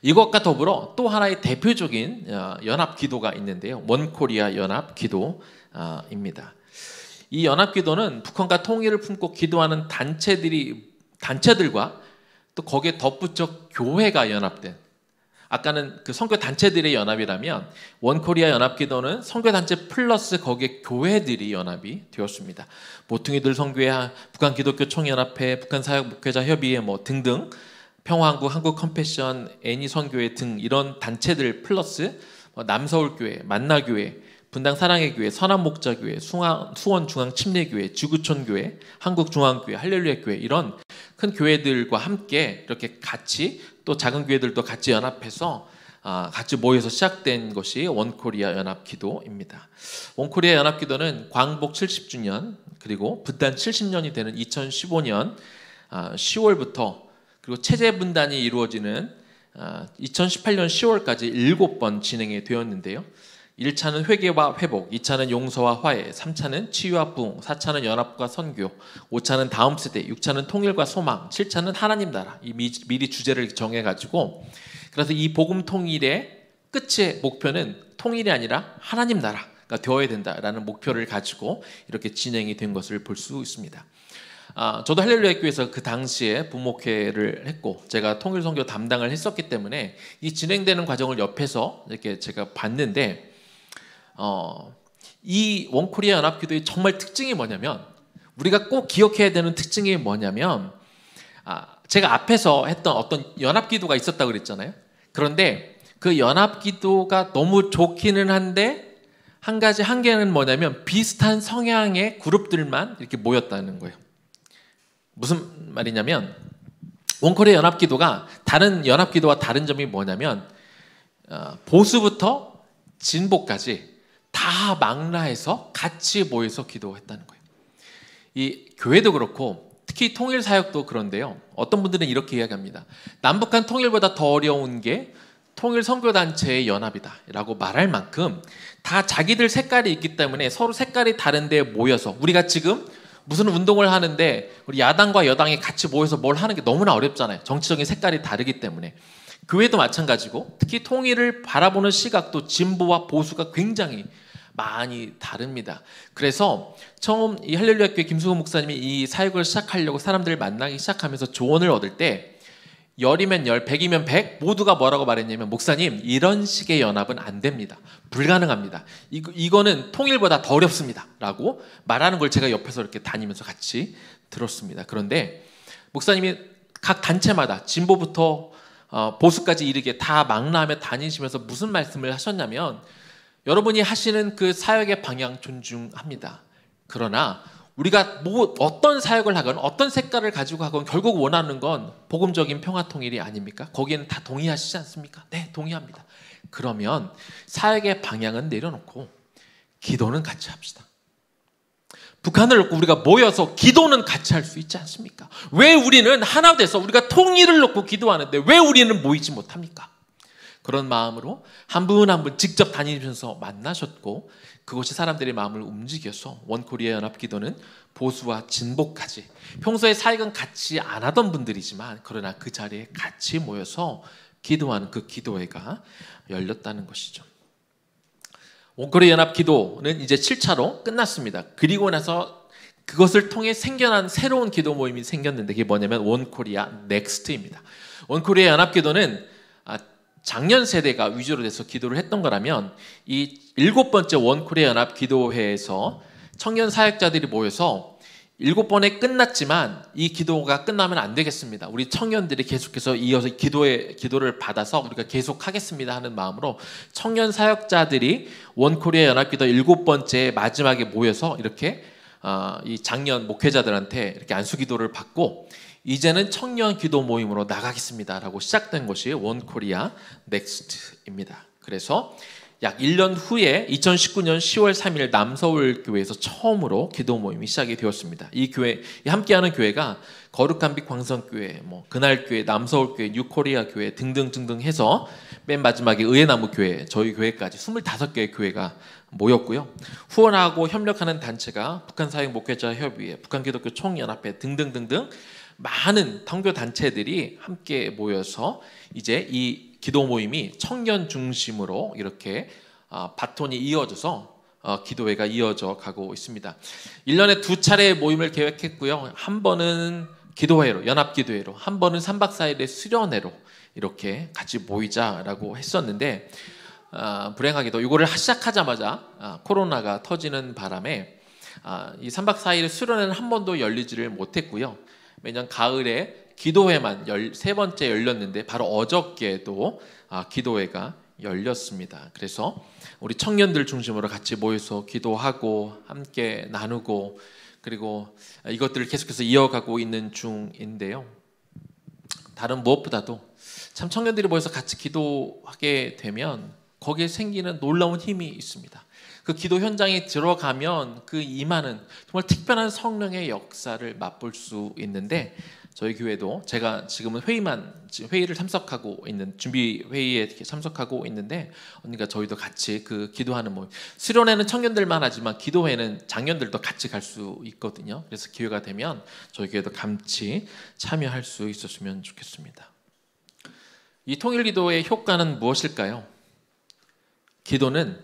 이것과 더불어 또 하나의 대표적인 연합 기도가 있는데요, 원코리아 연합 기도입니다. 이 연합 기도는 북한과 통일을 품고 기도하는 단체들과 또 거기에 덧붙여 교회가 연합된, 아까는 그 선교 단체들의 연합이라면 원코리아 연합 기도는 선교 단체 플러스 거기에 교회들이 연합이 되었습니다. 모퉁이들 선교회, 북한 기독교 총연합회, 북한 사역 목회자 협의회 등등, 평화한국, 한국 컴패션, 애니 선교회 등 이런 단체들 플러스 남서울교회, 만나교회, 분당 사랑의 교회, 선한목자교회, 수원중앙침례교회, 지구촌교회, 한국중앙교회, 할렐루야교회 이런 큰 교회들과 함께 이렇게 같이 또 작은 교회들도 같이 연합해서 같이 모여서 시작된 것이 원코리아 연합기도입니다. 원코리아 연합기도는 광복 70주년 그리고 분단 70년이 되는 2015년 10월부터 그리고 체제 분단이 이루어지는 2018년 10월까지 7번 진행이 되었는데요. 1차는 회개와 회복, 2차는 용서와 화해, 3차는 치유와 부흥, 4차는 연합과 선교, 5차는 다음 세대, 6차는 통일과 소망, 7차는 하나님 나라. 이 미리 주제를 정해가지고 그래서 이 복음 통일의 끝의 목표는 통일이 아니라 하나님 나라가 되어야 된다라는 목표를 가지고 이렇게 진행이 된 것을 볼 수 있습니다. 저도 할렐루야 교회에서 그 당시에 부목회를 했고 제가 통일 선교 담당을 했었기 때문에 이 진행되는 과정을 옆에서 이렇게 제가 봤는데 이 원코리아 연합기도의 정말 특징이 뭐냐면 우리가 꼭 기억해야 되는 특징이 뭐냐면 제가 앞에서 했던 어떤 연합기도가 있었다고 그랬잖아요. 그런데 그 연합기도가 너무 좋기는 한데 한 가지 한계는 뭐냐면 비슷한 성향의 그룹들만 이렇게 모였다는 거예요. 무슨 말이냐면 원코리아 연합기도가 다른 연합기도와 다른 점이 뭐냐면 보수부터 진보까지 다 망라해서 같이 모여서 기도했다는 거예요. 이 교회도 그렇고 특히 통일사역도 그런데요. 어떤 분들은 이렇게 이야기합니다. 남북한 통일보다 더 어려운 게 통일 선교단체의 연합이다 라고 말할 만큼 다 자기들 색깔이 있기 때문에 서로 색깔이 다른데 모여서 우리가 지금 무슨 운동을 하는데 우리 야당과 여당이 같이 모여서 뭘 하는 게 너무나 어렵잖아요. 정치적인 색깔이 다르기 때문에. 교회도 마찬가지고 특히 통일을 바라보는 시각도 진보와 보수가 굉장히 많이 다릅니다. 그래서 처음 이 할렐루야 교회 김수근 목사님이 이 사역을 시작하려고 사람들을 만나기 시작하면서 조언을 얻을 때 10이면 10, 100이면 100 모두가 뭐라고 말했냐면 목사님 이런 식의 연합은 안 됩니다. 불가능합니다. 이거는 통일보다 더 어렵습니다. 라고 말하는 걸 제가 옆에서 이렇게 다니면서 같이 들었습니다. 그런데 목사님이 각 단체마다 진보부터 보수까지 이르게 다 망라하며 다니시면서 무슨 말씀을 하셨냐면 여러분이 하시는 그 사역의 방향 존중합니다. 그러나 우리가 어떤 사역을 하건 어떤 색깔을 가지고 하건 결국 원하는 건 복음적인 평화통일이 아닙니까? 거기에는 다 동의하시지 않습니까? 네, 동의합니다. 그러면 사역의 방향은 내려놓고 기도는 같이 합시다. 북한을 놓고 우리가 모여서 기도는 같이 할 수 있지 않습니까? 왜 우리는 하나 돼서 우리가 통일을 놓고 기도하는데 왜 우리는 모이지 못합니까? 그런 마음으로 한 분 한 분 직접 다니면서 만나셨고 그것이 사람들의 마음을 움직여서 원코리아 연합기도는 보수와 진보까지 평소에 사역은 같이 안 하던 분들이지만 그러나 그 자리에 같이 모여서 기도하는 그 기도회가 열렸다는 것이죠. 원코리아 연합기도는 이제 7차로 끝났습니다. 그리고 나서 그것을 통해 생겨난 새로운 기도 모임이 생겼는데 그게 뭐냐면 원코리아 넥스트입니다. 원코리아 연합기도는 작년 세대가 위주로 돼서 기도를 했던 거라면 이 7번째 원코리아 연합기도회에서 청년 사역자들이 모여서 7번에 끝났지만 이 기도가 끝나면 안 되겠습니다. 우리 청년들이 계속해서 이어서 기도를 받아서 우리가 계속하겠습니다 하는 마음으로 청년 사역자들이 원코리아 연합기도 7번째 마지막에 모여서 이렇게 이 작년 목회자들한테 이렇게 안수기도를 받고 이제는 청년 기도 모임으로 나가겠습니다라고 시작된 것이 원코리아 넥스트입니다. 그래서 약 1년 후에 2019년 10월 3일 남서울 교회에서 처음으로 기도 모임이 시작이 되었습니다. 이 교회 함께하는 교회가 거룩한 빛 광성교회, 그날 교회, 남서울 교회, 뉴코리아 교회 등등등등 해서 맨 마지막에 의회나무 교회, 저희 교회까지 25개의 교회가 모였고요. 후원하고 협력하는 단체가 북한사역 목회자 협의회, 북한기독교 총연합회 등등등등 많은 선교 단체들이 함께 모여서 이제 이 기도 모임이 청년 중심으로 이렇게 바톤이 이어져서 기도회가 이어져 가고 있습니다. 1년에 2차례의 모임을 계획했고요. 한 번은 기도회로, 연합기도회로, 한 번은 3박 4일의 수련회로 이렇게 같이 모이자라고 했었는데 불행하게도 이거를 시작하자마자 코로나가 터지는 바람에 이 3박 4일의 수련회는 한 번도 열리지를 못했고요. 매년 가을에 기도회만 3번째 열렸는데 바로 어저께도 기도회가 열렸습니다. 그래서 우리 청년들 중심으로 같이 모여서 기도하고 함께 나누고 그리고 이것들을 계속해서 이어가고 있는 중인데요. 다른 무엇보다도 참 청년들이 모여서 같이 기도하게 되면 거기에 생기는 놀라운 힘이 있습니다. 그 기도 현장에 들어가면 그 임하는 정말 특별한 성령의 역사를 맛볼 수 있는데 저희 교회도 제가 지금은 회의를 참석하고 있는 준비 회의에 참석하고 있는데 언니가 저희도 같이 그 기도하는 모임 수련회는 청년들만 하지만 기도회는 장년들도 같이 갈 수 있거든요. 그래서 기회가 되면 저희 교회도 같이 참여할 수 있었으면 좋겠습니다. 이 통일기도의 효과는 무엇일까요? 기도는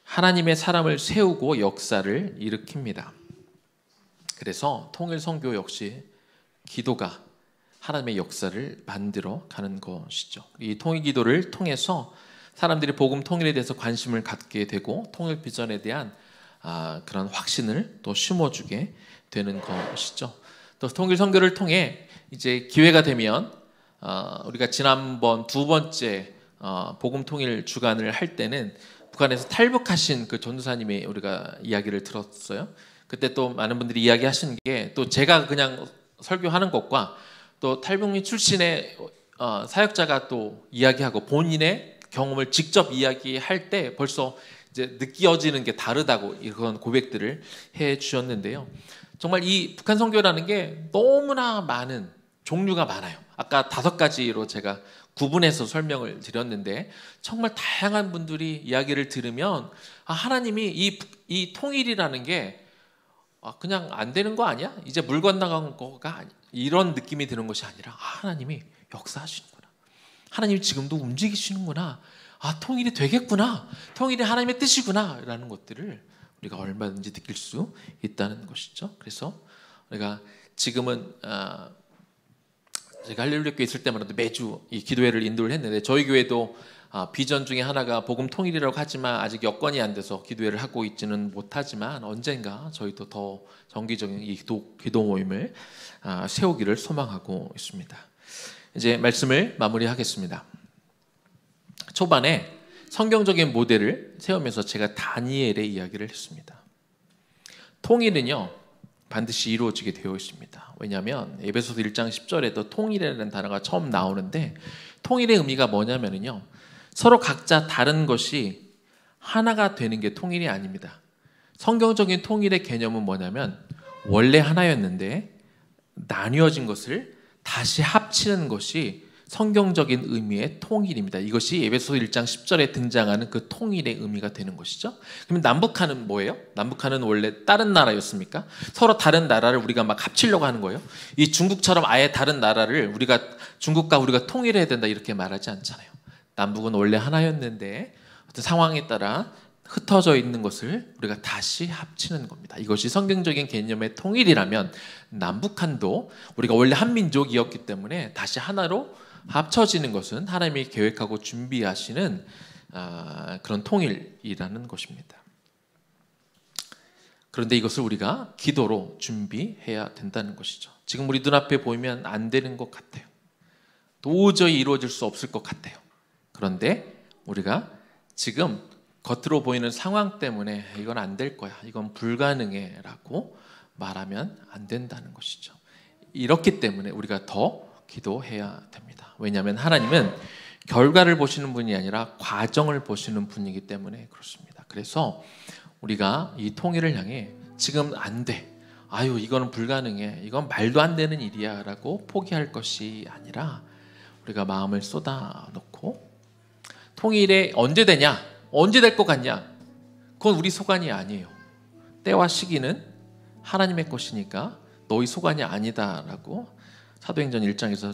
하나님의 사람을 세우고 역사를 일으킵니다. 그래서 통일선교 역시 기도가 하나님의 역사를 만들어 가는 것이죠. 이 통일기도를 통해서 사람들이 복음 통일에 대해서 관심을 갖게 되고 통일 비전에 대한 그런 확신을 또 심어주게 되는 것이죠. 또 통일선교를 통해 이제 기회가 되면 우리가 지난번 두 번째 복음 통일 주간을 할 때는 북한에서 탈북하신 그 전도사님의 우리가 이야기를 들었어요. 그때 또 많은 분들이 이야기하신 게 또 제가 그냥 설교하는 것과 또 탈북민 출신의 사역자가 또 이야기하고 본인의 경험을 직접 이야기할 때 벌써 이제 느껴지는 게 다르다고 이런 고백들을 해 주셨는데요. 정말 이 북한 선교라는 게 너무나 많은 종류가 많아요. 아까 5가지로 제가 구분해서 설명을 드렸는데 정말 다양한 분들이 이야기를 들으면 하나님이 이 통일이라는 게 그냥 안 되는 거 아니야? 이제 물 건너간 거가 아니 이런 느낌이 드는 것이 아니라 하나님이 역사하시는구나. 하나님이 지금도 움직이시는구나. 통일이 되겠구나. 통일이 하나님의 뜻이구나. 라는 것들을 우리가 얼마든지 느낄 수 있다는 것이죠. 그래서 우리가 지금은 제가 할렐루야 교회 있을 때마다 매주 이 기도회를 인도를 했는데 저희 교회도 비전 중에 하나가 복음 통일이라고 하지만 아직 여건이 안 돼서 기도회를 하고 있지는 못하지만 언젠가 저희도 더 정기적인 이 기도 모임을 세우기를 소망하고 있습니다. 이제 말씀을 마무리하겠습니다. 초반에 성경적인 모델을 세우면서 제가 다니엘의 이야기를 했습니다. 통일은요 반드시 이루어지게 되어 있습니다. 왜냐하면 에베소서 1장 10절에도 통일이라는 단어가 처음 나오는데 통일의 의미가 뭐냐면요 서로 각자 다른 것이 하나가 되는 게 통일이 아닙니다. 성경적인 통일의 개념은 뭐냐면 원래 하나였는데 나뉘어진 것을 다시 합치는 것이 성경적인 의미의 통일입니다. 이것이 에베소서 1장 10절에 등장하는 그 통일의 의미가 되는 것이죠. 그러면 남북한은 뭐예요? 남북한은 원래 다른 나라였습니까? 서로 다른 나라를 우리가 막 합치려고 하는 거예요. 이 중국처럼 아예 다른 나라를 중국과 우리가 통일해야 된다 이렇게 말하지 않잖아요. 남북은 원래 하나였는데 어떤 상황에 따라 흩어져 있는 것을 우리가 다시 합치는 겁니다. 이것이 성경적인 개념의 통일이라면 남북한도 우리가 원래 한 민족이었기 때문에 다시 하나로 합쳐지는 것은 하나님이 계획하고 준비하시는 그런 통일이라는 것입니다. 그런데 이것을 우리가 기도로 준비해야 된다는 것이죠. 지금 우리 눈앞에 보이면 안 되는 것 같아요. 도저히 이루어질 수 없을 것 같아요. 그런데 우리가 지금 겉으로 보이는 상황 때문에 이건 안 될 거야, 이건 불가능해 라고 말하면 안 된다는 것이죠. 이렇기 때문에 우리가 더 기도해야 됩니다. 왜냐하면 하나님은 결과를 보시는 분이 아니라 과정을 보시는 분이기 때문에 그렇습니다. 그래서 우리가 이 통일을 향해 지금 안 돼, 이거는 불가능해, 이건 말도 안 되는 일이야 라고 포기할 것이 아니라 우리가 마음을 쏟아놓고 통일에 언제 되냐? 언제 될 것 같냐? 그건 우리 소관이 아니에요. 때와 시기는 하나님의 것이니까 너희 소관이 아니다라고 사도행전 1장에서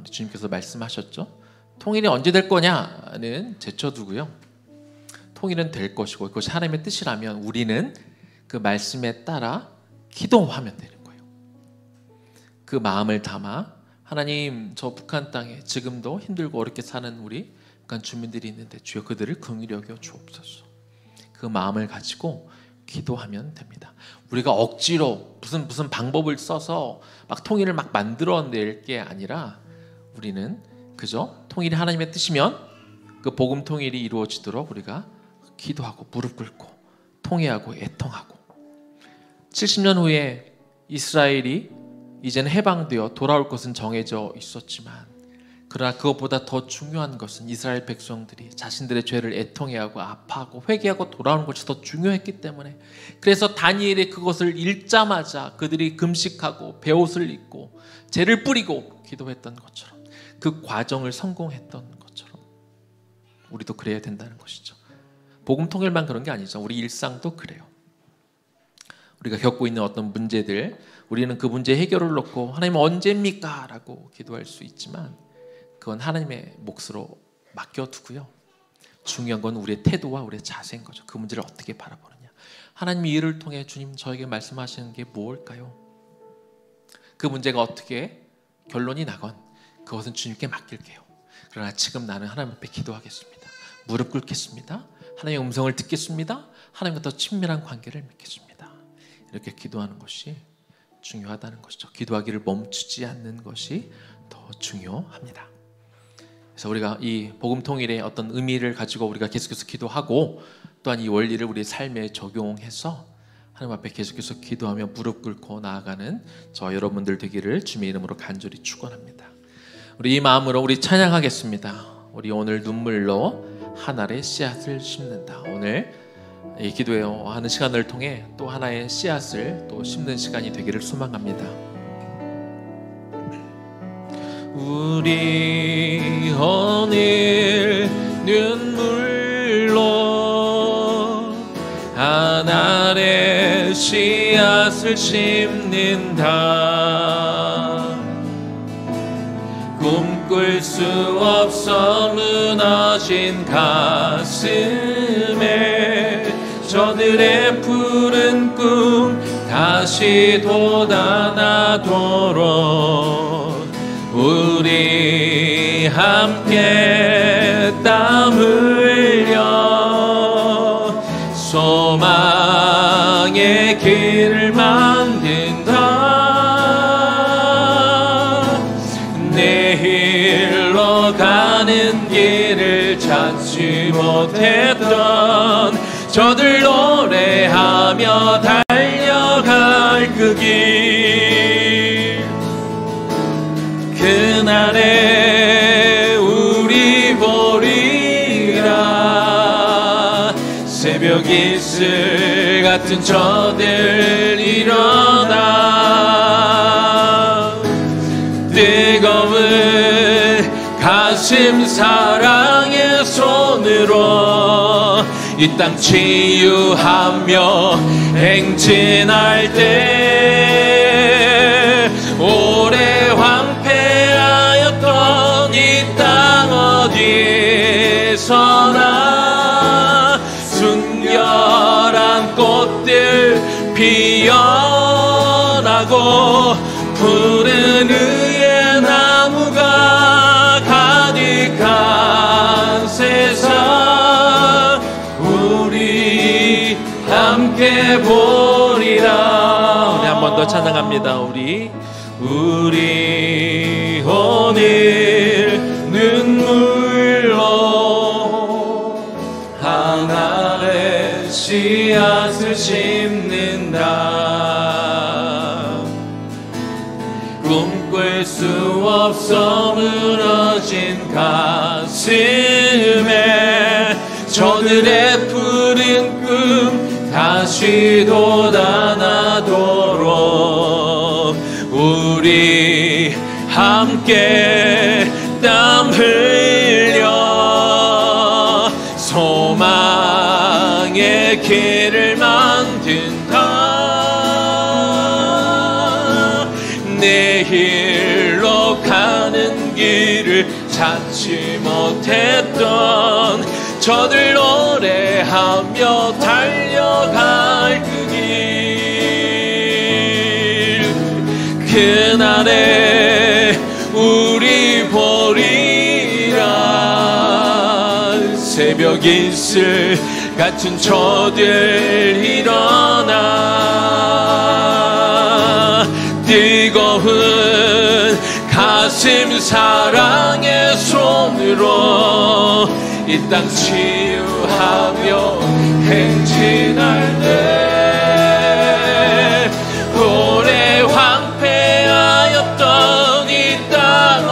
우리 주님께서 말씀하셨죠. 통일이 언제 될 거냐는 제쳐두고요. 통일은 될 것이고 그것이 하나님의 뜻이라면 우리는 그 말씀에 따라 기도하면 되는 거예요. 그 마음을 담아 하나님, 저 북한 땅에 지금도 힘들고 어렵게 사는 우리 북한 주민들이 있는데 주여 그들을 긍휼히 여겨 주옵소서. 그 마음을 가지고 기도하면 됩니다. 우리가 억지로 무슨 방법을 써서 막 통일을 막 만들어낼 게 아니라 우리는 그저 통일이 하나님의 뜻이면 그 복음 통일이 이루어지도록 우리가 기도하고 무릎 꿇고 통회하고 애통하고 70년 후에 이스라엘이 이제는 해방되어 돌아올 것은 정해져 있었지만 그러나 그것보다 더 중요한 것은 이스라엘 백성들이 자신들의 죄를 애통해하고 아파하고 회개하고 돌아오는 것이 더 중요했기 때문에 그래서 다니엘이 그것을 읽자마자 그들이 금식하고 베옷을 입고 죄를 뿌리고 기도했던 것처럼 그 과정을 성공했던 것처럼 우리도 그래야 된다는 것이죠. 복음 통일만 그런 게 아니죠. 우리 일상도 그래요. 우리가 겪고 있는 어떤 문제들 우리는 그 문제 해결을 놓고 하나님 언제입니까? 라고 기도할 수 있지만 그건 하나님의 몫으로 맡겨두고요. 중요한 건 우리의 태도와 우리의 자세인 거죠. 그 문제를 어떻게 바라보느냐. 하나님이 이를 통해 주님 저에게 말씀하시는 게 무엇일까요? 그 문제가 어떻게 결론이 나건 그것은 주님께 맡길게요. 그러나 지금 나는 하나님 앞에 기도하겠습니다. 무릎 꿇겠습니다. 하나님의 음성을 듣겠습니다. 하나님과 더 친밀한 관계를 맺겠습니다. 이렇게 기도하는 것이 중요하다는 것이죠. 기도하기를 멈추지 않는 것이 더 중요합니다. 그래서 우리가 이 복음 통일의 어떤 의미를 가지고 우리가 계속해서 기도하고 또한 이 원리를 우리 삶에 적용해서 하나님 앞에 계속해서 기도하며 무릎 꿇고 나아가는 저와 여러분들 되기를 주님의 이름으로 간절히 축원합니다. 우리 이 마음으로 우리 찬양하겠습니다. 우리 오늘 눈물로 한 알의 씨앗을 심는다. 오늘 이 기도하는 시간을 통해 또 하나의 씨앗을 또 심는 시간이 되기를 소망합니다. 우리 오늘 눈물로 한 알의 씨앗을 심는다. 꿈꿀 수 없어 무너진 가슴에 저들의 푸른 꿈 다시 돋아나도록 우리 함께 땀 흘려 소망의 길을 만든다. 내일로 가는 길을 찾지 못했던 저들 노래하며 달려갈 그 길 그날에 우리 보리라. 새벽 이슬 같은 저들 일어나 뜨거운 가슴 사랑의 손으로 이 땅 치유하며 행진할 때 오래 황폐하였던 이 땅 어디서나 순결한 꽃들 피어나고 푸른 의의 나무가 가득한 세상 우리 함께 보리라. 우리 한 번 더 찬양합니다. 우리 오늘 눈물로 한 알의 씨앗을 심는다. 꿈꿀 수 없어 무너진 가슴에 저들의 푸른 꿈 다시 돋아나도록 우리 함께 땀 흘려 소망의 길을 만든다. 내일로 가는 길을 찾지 못했던 저들 노래하며 달려갈 그 길 그날에 우리 보리라. 새벽 이슬 같은 저들 일어나 뜨거운 가슴 사랑의 손으로 이 땅 치유하며 행진할 때 오래 황폐하였던 이 땅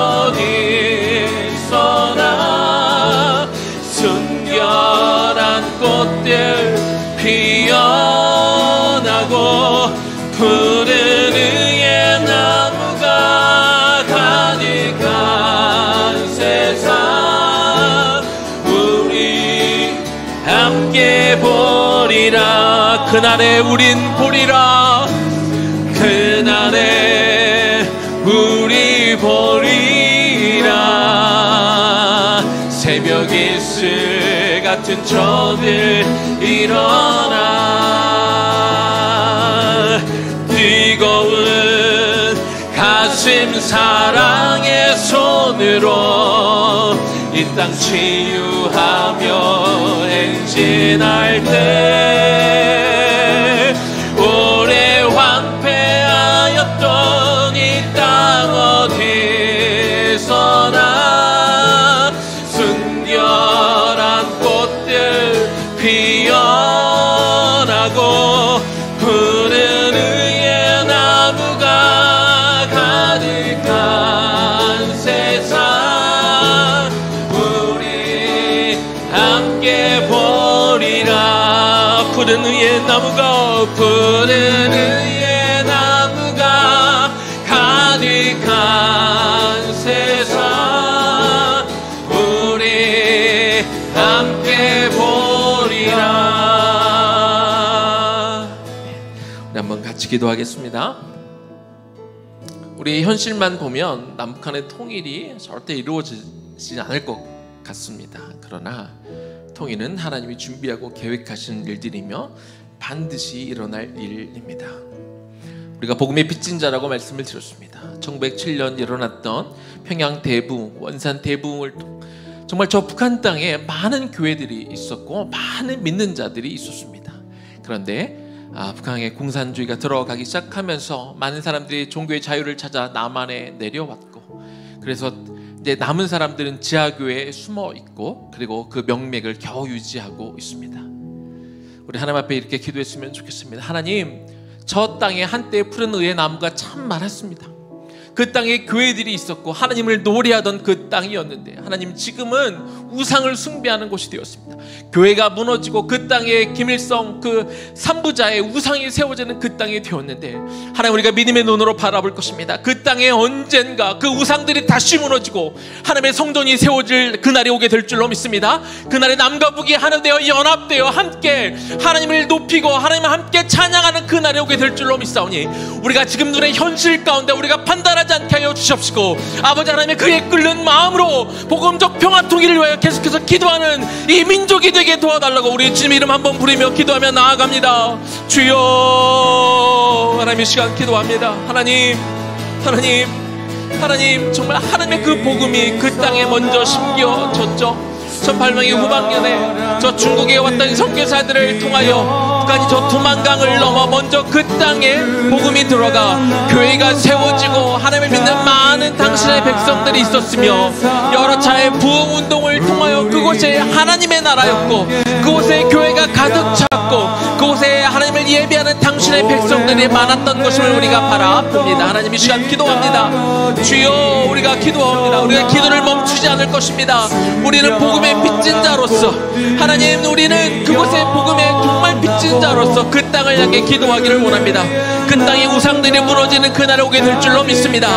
어디서나 순결한 꽃들 피어나고 푸른 의의 나무가 가득한 세상 우리 함께 보리라. 그날에 우린 보리라. 그날에 우리 보리라. 새벽 이슬 같은 저들 일어나 뜨거운 가슴 사랑의 손으로 이 땅 치유하며 행진할 때 오래 황폐하였던 이 땅 어디서나 순결한 꽃들 피어나고 푸른 의의 나무가 가득한 세상 우리 함께 보리라. 푸른 의의 나무가 푸른 의의 나무가 가득한 세상 우리 함께 보리라. 우리 한번 같이 기도하겠습니다. 우리 현실만 보면 남북한의 통일이 절대 이루어지지 않을 것 같습니다. 그러나 통일은 하나님이 준비하고 계획하신 일들이며 반드시 일어날 일입니다. 우리가 복음의 빚진 자라고 말씀을 드렸습니다. 1907년 일어났던 평양 대부흥, 원산 대부흥을 정말 저 북한 땅에 많은 교회들이 있었고 많은 믿는 자들이 있었습니다. 그런데 북한에 공산주의가 들어가기 시작하면서 많은 사람들이 종교의 자유를 찾아 남한에 내려왔고 그래서 이제 남은 사람들은 지하교회에 숨어 있고 그리고 그 명맥을 겨우 유지하고 있습니다. 우리 하나님 앞에 이렇게 기도했으면 좋겠습니다. 하나님, 저 땅에 한때 푸른 의의 나무가 참 많았습니다. 그 땅에 교회들이 있었고 하나님을 노래하던 그 땅이었는데 하나님 지금은 우상을 숭배하는 곳이 되었습니다. 교회가 무너지고 그 땅에 김일성 그 삼부자의 우상이 세워지는 그 땅이 되었는데 하나님 우리가 믿음의 눈으로 바라볼 것입니다. 그 땅에 언젠가 그 우상들이 다시 무너지고 하나님의 성전이 세워질 그날이 오게 될 줄로 믿습니다. 그날에 남과 북이 하나 되어 연합되어 함께 하나님을 높이고 하나님과 함께 찬양하는 그날이 오게 될 줄로 믿사오니 우리가 지금 눈의 현실 가운데 우리가 판단하지 않게 하여 주시옵시고 아버지 하나님의 그에 끓는 마음으로 복음적 평화 통일을 위하여 계속해서 기도하는 이 민족이 되게 도와달라고 우리 주님 이름 한번 부르며 기도하며 나아갑니다. 주여 하나님 이 시간 기도합니다. 하나님 정말 하나님의 그 복음이 그 땅에 먼저 심겨졌죠. 1800년 후반년에 저 중국에 왔던 선교사들을 통하여 북한이 저 두만강을 넘어 먼저 그 땅에 복음이 들어가 교회가 세워지고 하나님을 믿는 많은 당신의 백성들이 있었으며 여러 차례 부흥운동을 통하여 그곳에 하나님의 나라였고 그곳에 교회가 가득 찼고 그곳에 하나님을 예배하는 당신의 백성들이 많았던 것을 우리가 바라봅니다. 하나님 이 시간 기도합니다. 주여 우리가 기도합니다. 우리가 기도를 멈추지 않을 것입니다. 우리는 복음의 빚진 자로서 하나님 우리는 그곳에 복음의 정말 빚진 자로서 그 땅을 향해 기도하기를 원합니다. 그 땅에 우상들이 무너지는 그날에 오게 될 줄로 믿습니다.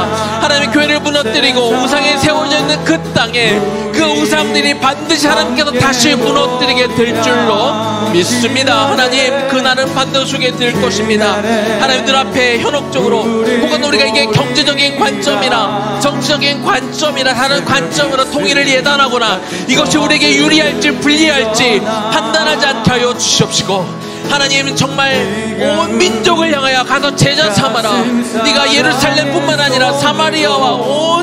하나님의 교회를 무너뜨리고 우상이 세워져 있는 그 땅에 그 우상들이 반드시 하나님께서 다시 무너뜨리게 될 줄로 믿습니다. 하나님 그날은 반드시 오게 될 것입니다. 하나님들 앞에 현혹적으로 혹은 우리가 이게 경제적인 관점이나 정치적인 관점이나 다른 관점으로 통일을 예단하거나 이것이 우리에게 유리할지 불리할지 판단하지 않게 하여 주시옵시고 하나님 정말 온 민족을 향하여 가서 제자 삼아라. 네가 예루살렘뿐만 아니라 사마리아와 온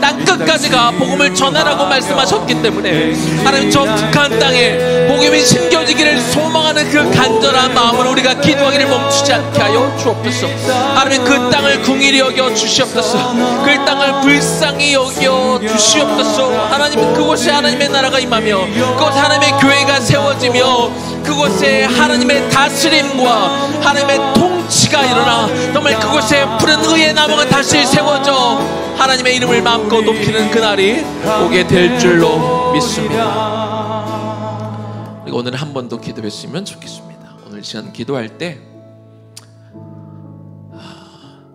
땅끝까지 가 복음을 전하라고 말씀하셨기 때문에 하나님 저 북한 땅에 복음이 심겨지기를 소망하는 그 간절한 마음으로 우리가 기도하기를 멈추지 않게 하여 주옵소서. 하나님 그 땅을 궁일이 여겨 주시옵소서. 그 땅을 불쌍히 여겨 주시옵소서. 하나님 그곳에 하나님의 나라가 임하며 그곳에 하나님의 교회가 세워지며 그곳에 하나님의 다스림과 하나님의 통치가 일어나 정말 그곳에 푸른 의의 나무가 다시 세워져 하나님의 이름을 마음껏 높이는 그날이 오게 될 줄로 믿습니다. 그리고 오늘 한 번 더 기도했으면 좋겠습니다. 오늘 시간 기도할 때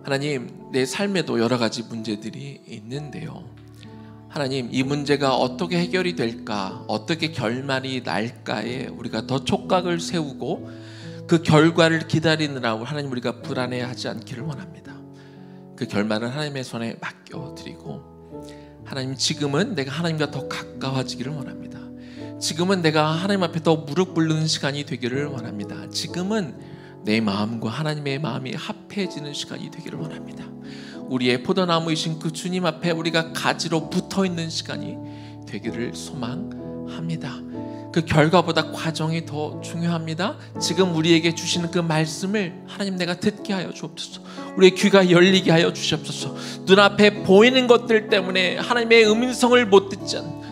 하나님 내 삶에도 여러 가지 문제들이 있는데요, 하나님 이 문제가 어떻게 해결이 될까, 어떻게 결말이 날까에 우리가 더 촉각을 세우고 그 결과를 기다리느라 하나님 우리가 불안해하지 않기를 원합니다. 그 결말은 하나님의 손에 맡겨드리고 하나님 지금은 내가 하나님과 더 가까워지기를 원합니다. 지금은 내가 하나님 앞에 더 무릎 꿇는 시간이 되기를 원합니다. 지금은 내 마음과 하나님의 마음이 합해지는 시간이 되기를 원합니다. 우리의 포도나무이신 그 주님 앞에 우리가 가지로 붙어있는 시간이 되기를 소망합니다. 그 결과보다 과정이 더 중요합니다. 지금 우리에게 주시는 그 말씀을 하나님 내가 듣게 하여 주옵소서. 우리의 귀가 열리게 하여 주시옵소서. 눈앞에 보이는 것들 때문에 하나님의 음성을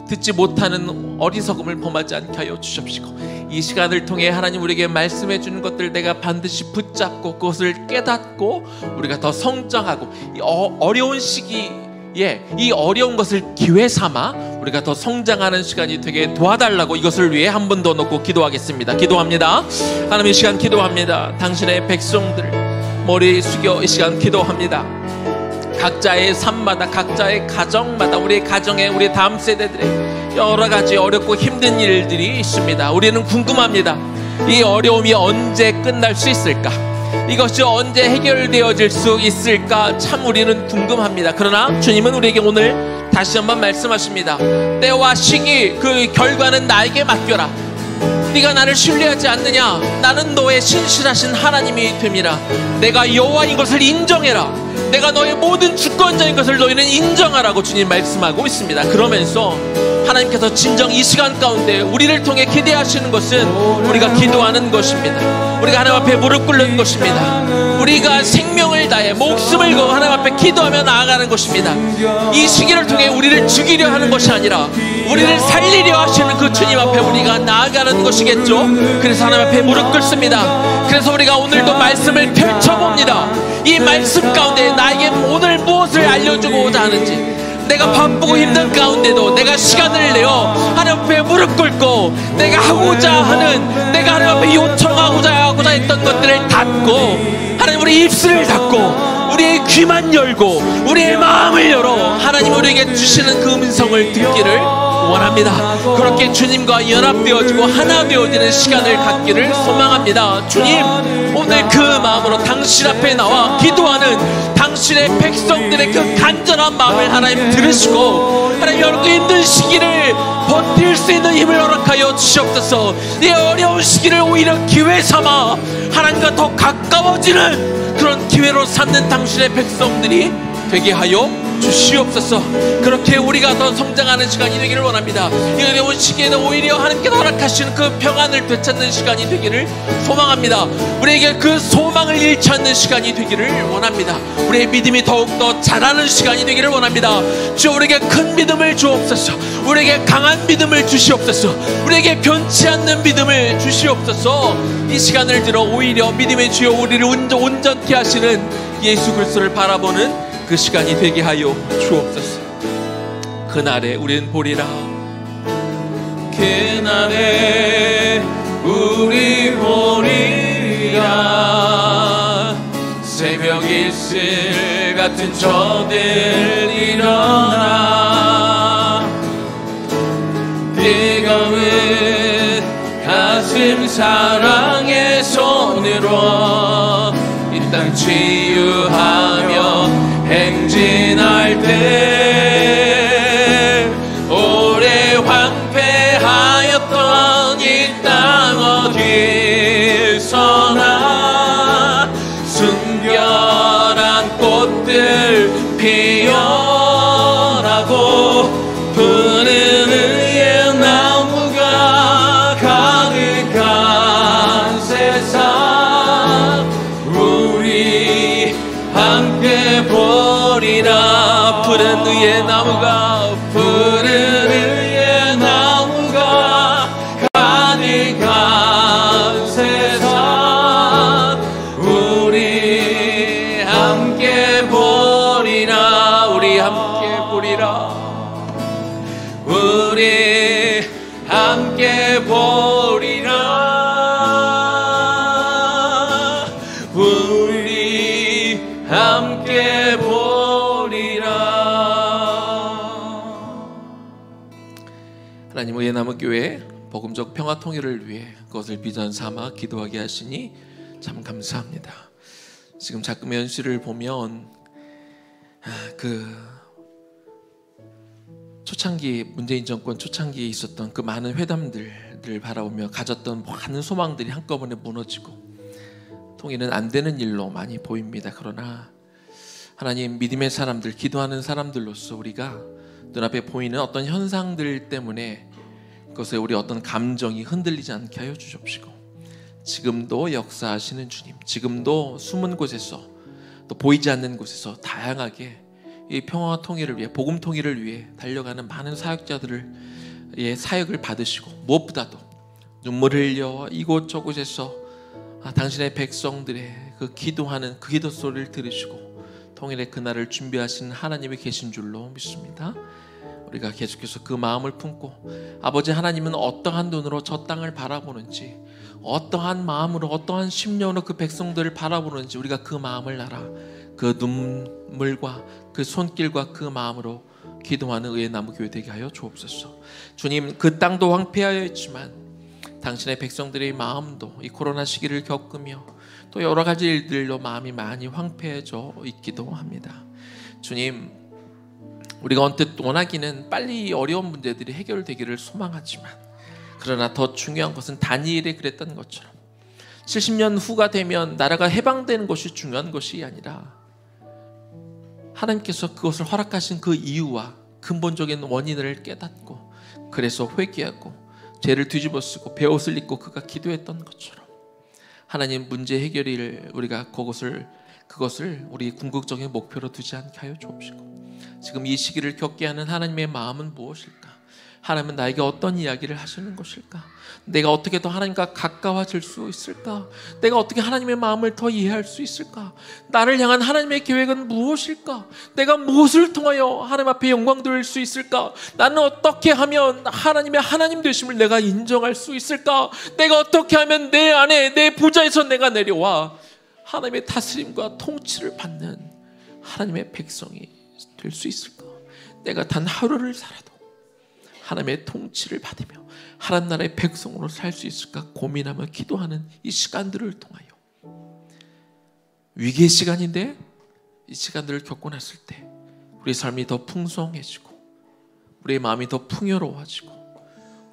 듣지 못하는 어리석음을 범하지 않게 하여 주시옵시고, 이 시간을 통해 하나님 우리에게 말씀해 주는 것들 내가 반드시 붙잡고 그것을 깨닫고 우리가 더 성장하고 이 어려운 시기에 이 어려운 것을 기회 삼아 우리가 더 성장하는 시간이 되게 도와달라고 이것을 위해 한 번 더 놓고 기도하겠습니다. 기도합니다. 하나님 이 시간 기도합니다. 당신의 백성들 머리 숙여 이 시간 기도합니다. 각자의 삶마다 각자의 가정마다 우리의 가정에 우리 다음 세대들의 여러 가지 어렵고 힘든 일들이 있습니다. 우리는 궁금합니다. 이 어려움이 언제 끝날 수 있을까? 이것이 언제 해결되어질 수 있을까? 참 우리는 궁금합니다. 그러나 주님은 우리에게 오늘 다시 한번 말씀하십니다. 때와 시기 그 결과는 나에게 맡겨라. 네가 나를 신뢰하지 않느냐? 나는 너의 신실하신 하나님이 됨이라. 내가 여호와인 것을 인정해라. 내가 너의 모든 주권자인 것을 너희는 인정하라고 주님 말씀하고 있습니다. 그러면서 하나님께서 진정 이 시간 가운데 우리를 통해 기대하시는 것은 우리가 기도하는 것입니다. 우리가 하나님 앞에 무릎 꿇는 것입니다. 우리가 생명을 다해 목숨을 걸고 하나님 앞에 기도하며 나아가는 것입니다. 이 시기를 통해 우리를 죽이려 하는 것이 아니라 우리를 살리려 하시는 그 주님 앞에 우리가 나아가는 것이겠죠. 그래서 하나님 앞에 무릎 꿇습니다. 그래서 우리가 오늘도 말씀을 펼쳐봅니다. 이 말씀 가운데 나에게 오늘 무엇을 알려주고자 하는지, 내가 바쁘고 힘든 가운데도 내가 시간을 내어 하나님 앞에 무릎 꿇고 내가 하고자 하는, 내가 하나님 앞에 요청하고자 했던 것들을 닫고 하나님 우리 입술을 닫고 우리의 귀만 열고 우리의 마음을 열어 하나님 우리에게 주시는 그 음성을 듣기를 원합니다. 그렇게 주님과 연합되어지고 하나 되어지는 시간을 갖기를 소망합니다. 주님, 오늘 그 마음으로 당신 앞에 나와 기도하는 당신의 백성들의 그 간절한 마음을 하나님 들으시고 하나님 여러분 힘든 시기를 버틸 수 있는 힘을 허락하여 주시옵소서. 이 어려운 시기를 오히려 기회 삼아 하나님과 더 가까워지는 그런 기회로 삼는 당신의 백성들이 되게 하여 주시옵소서. 그렇게 우리가 더 성장하는 시간이 되기를 원합니다. 이 어려운 시기에는 오히려 하나님께서 허락하시는 그 평안을 되찾는 시간이 되기를 소망합니다. 우리에게 그 소망을 잃지 않는 시간이 되기를 원합니다. 우리의 믿음이 더욱더 자라는 시간이 되기를 원합니다. 주여 우리에게 큰 믿음을 주옵소서. 우리에게 강한 믿음을 주시옵소서. 우리에게 변치 않는 믿음을 주시옵소서. 이 시간을 들어 오히려 믿음의 주여 우리를 온전케 하시는 예수 그리스도를 바라보는 그 시간이 되게 하여 주옵소서. 그날에 우리는 보리라. 그날에 우리 보리라. 새벽 이슬 같은 저들 일어나. 뜨거운 가슴 사랑의 손으로 이 땅 치유하며 행진할 때 오래 황폐하였던 이 땅 어디서 푸른 의의 나무가 가득한 세상 우리 함께 보리라. 우리 함께 보리라. 우리 함께 보리라. 우리 함께 보리라. 하나님, 의의 나무 교회 복음적 평화 통일을 위해 그것을 비전 삼아 기도하게 하시니 참 감사합니다. 지금 자금의 현실을 보면 그 초창기 문재인 정권 초창기에 있었던 그 많은 회담들을 바라보며 가졌던 많은 소망들이 한꺼번에 무너지고 통일은 안 되는 일로 많이 보입니다. 그러나 하나님, 믿음의 사람들, 기도하는 사람들로서 우리가 눈앞에 보이는 어떤 현상들 때문에 그것에 우리 어떤 감정이 흔들리지 않게 하여 주십시고, 지금도 역사하시는 주님, 지금도 숨은 곳에서 또 보이지 않는 곳에서 다양하게 이 평화와 통일을 위해, 복음 통일을 위해 달려가는 많은 사역자들의 사역을 받으시고, 무엇보다도 눈물을 흘려 이곳저곳에서 당신의 백성들의 그 기도하는 그 기도 소리를 들으시고 통일의 그날을 준비하시는 하나님이 계신 줄로 믿습니다. 우리가 계속해서 그 마음을 품고, 아버지 하나님은 어떠한 눈으로 저 땅을 바라보는지, 어떠한 마음으로, 어떠한 심령으로 그 백성들을 바라보는지 우리가 그 마음을 알아 그 눈물과 그 손길과 그 마음으로 기도하는 의의 나무 교회 되게 하여 주옵소서. 주님, 그 땅도 황폐하여 있지만 당신의 백성들의 마음도 이 코로나 시기를 겪으며 또 여러 가지 일들로 마음이 많이 황폐해져 있기도 합니다. 주님, 우리가 언뜻 원하기는 빨리 이 어려운 문제들이 해결되기를 소망하지만, 그러나 더 중요한 것은 다니엘이 그랬던 것처럼 70년 후가 되면 나라가 해방되는 것이 중요한 것이 아니라 하나님께서 그것을 허락하신 그 이유와 근본적인 원인을 깨닫고 그래서 회개하고 죄를 뒤집어쓰고 베옷을 입고 그가 기도했던 것처럼 하나님, 문제 해결을 우리가 그것을 우리 궁극적인 목표로 두지 않게 하여 주옵시고, 지금 이 시기를 겪게 하는 하나님의 마음은 무엇일까? 하나님은 나에게 어떤 이야기를 하시는 것일까? 내가 어떻게 더 하나님과 가까워질 수 있을까? 내가 어떻게 하나님의 마음을 더 이해할 수 있을까? 나를 향한 하나님의 계획은 무엇일까? 내가 무엇을 통하여 하나님 앞에 영광 돌릴 수 있을까? 나는 어떻게 하면 하나님의 하나님 되심을 내가 인정할 수 있을까? 내가 어떻게 하면 내 안에, 내 보좌에서 내가 내려와 하나님의 다스림과 통치를 받는 하나님의 백성이 될 수 있을까? 내가 단 하루를 살아도 하나님의 통치를 받으며 하나님 나라의 백성으로 살 수 있을까 고민하며 기도하는 이 시간들을 통하여, 위기의 시간인데 이 시간들을 겪고 났을 때 우리의 삶이 더 풍성해지고 우리의 마음이 더 풍요로워지고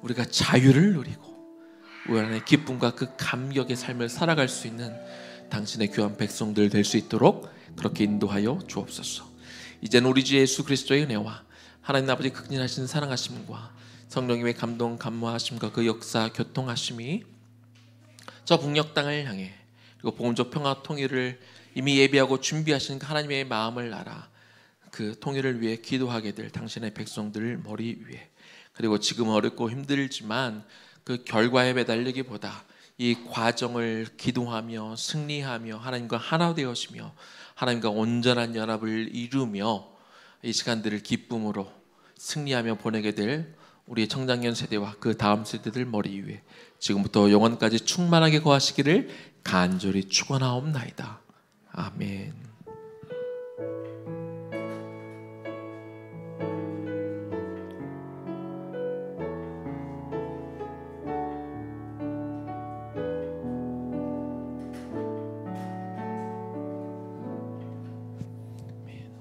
우리가 자유를 누리고 우리 안에 기쁨과 그 감격의 삶을 살아갈 수 있는 당신의 귀한 백성들 될 수 있도록 그렇게 인도하여 주옵소서. 이제는 우리 주 예수 그리스도의 은혜와 하나님 아버지 극진하신 사랑하심과 성령님의 감동 감화하심과 그 역사 교통하심이 저 북녘 땅을 향해, 그리고 복음적 평화 통일을 이미 예비하고 준비하신 하나님의 마음을 알아 그 통일을 위해 기도하게 될 당신의 백성들 머리 위에, 그리고 지금 어렵고 힘들지만 그 결과에 매달리기보다 이 과정을 기도하며 승리하며 하나님과 하나 되어지며 하나님과 온전한 연합을 이루며 이 시간들을 기쁨으로 승리하며 보내게 될 우리의 청장년 세대와 그 다음 세대들 머리 위에 지금부터 영원까지 충만하게 거하시기를 간절히 축원하옵나이다. 아멘.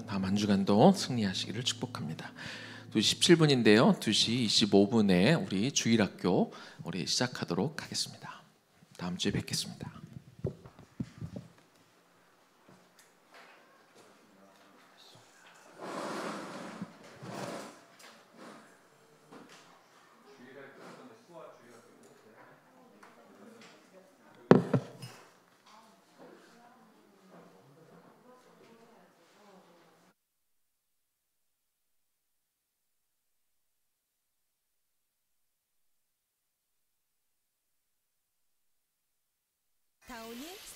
다음 한 주간도 승리하시기를 축복합니다. 2시 17분인데요. 2시 25분에 우리 주일학교 우리 시작하도록 하겠습니다. 다음 주에 뵙겠습니다. 다온이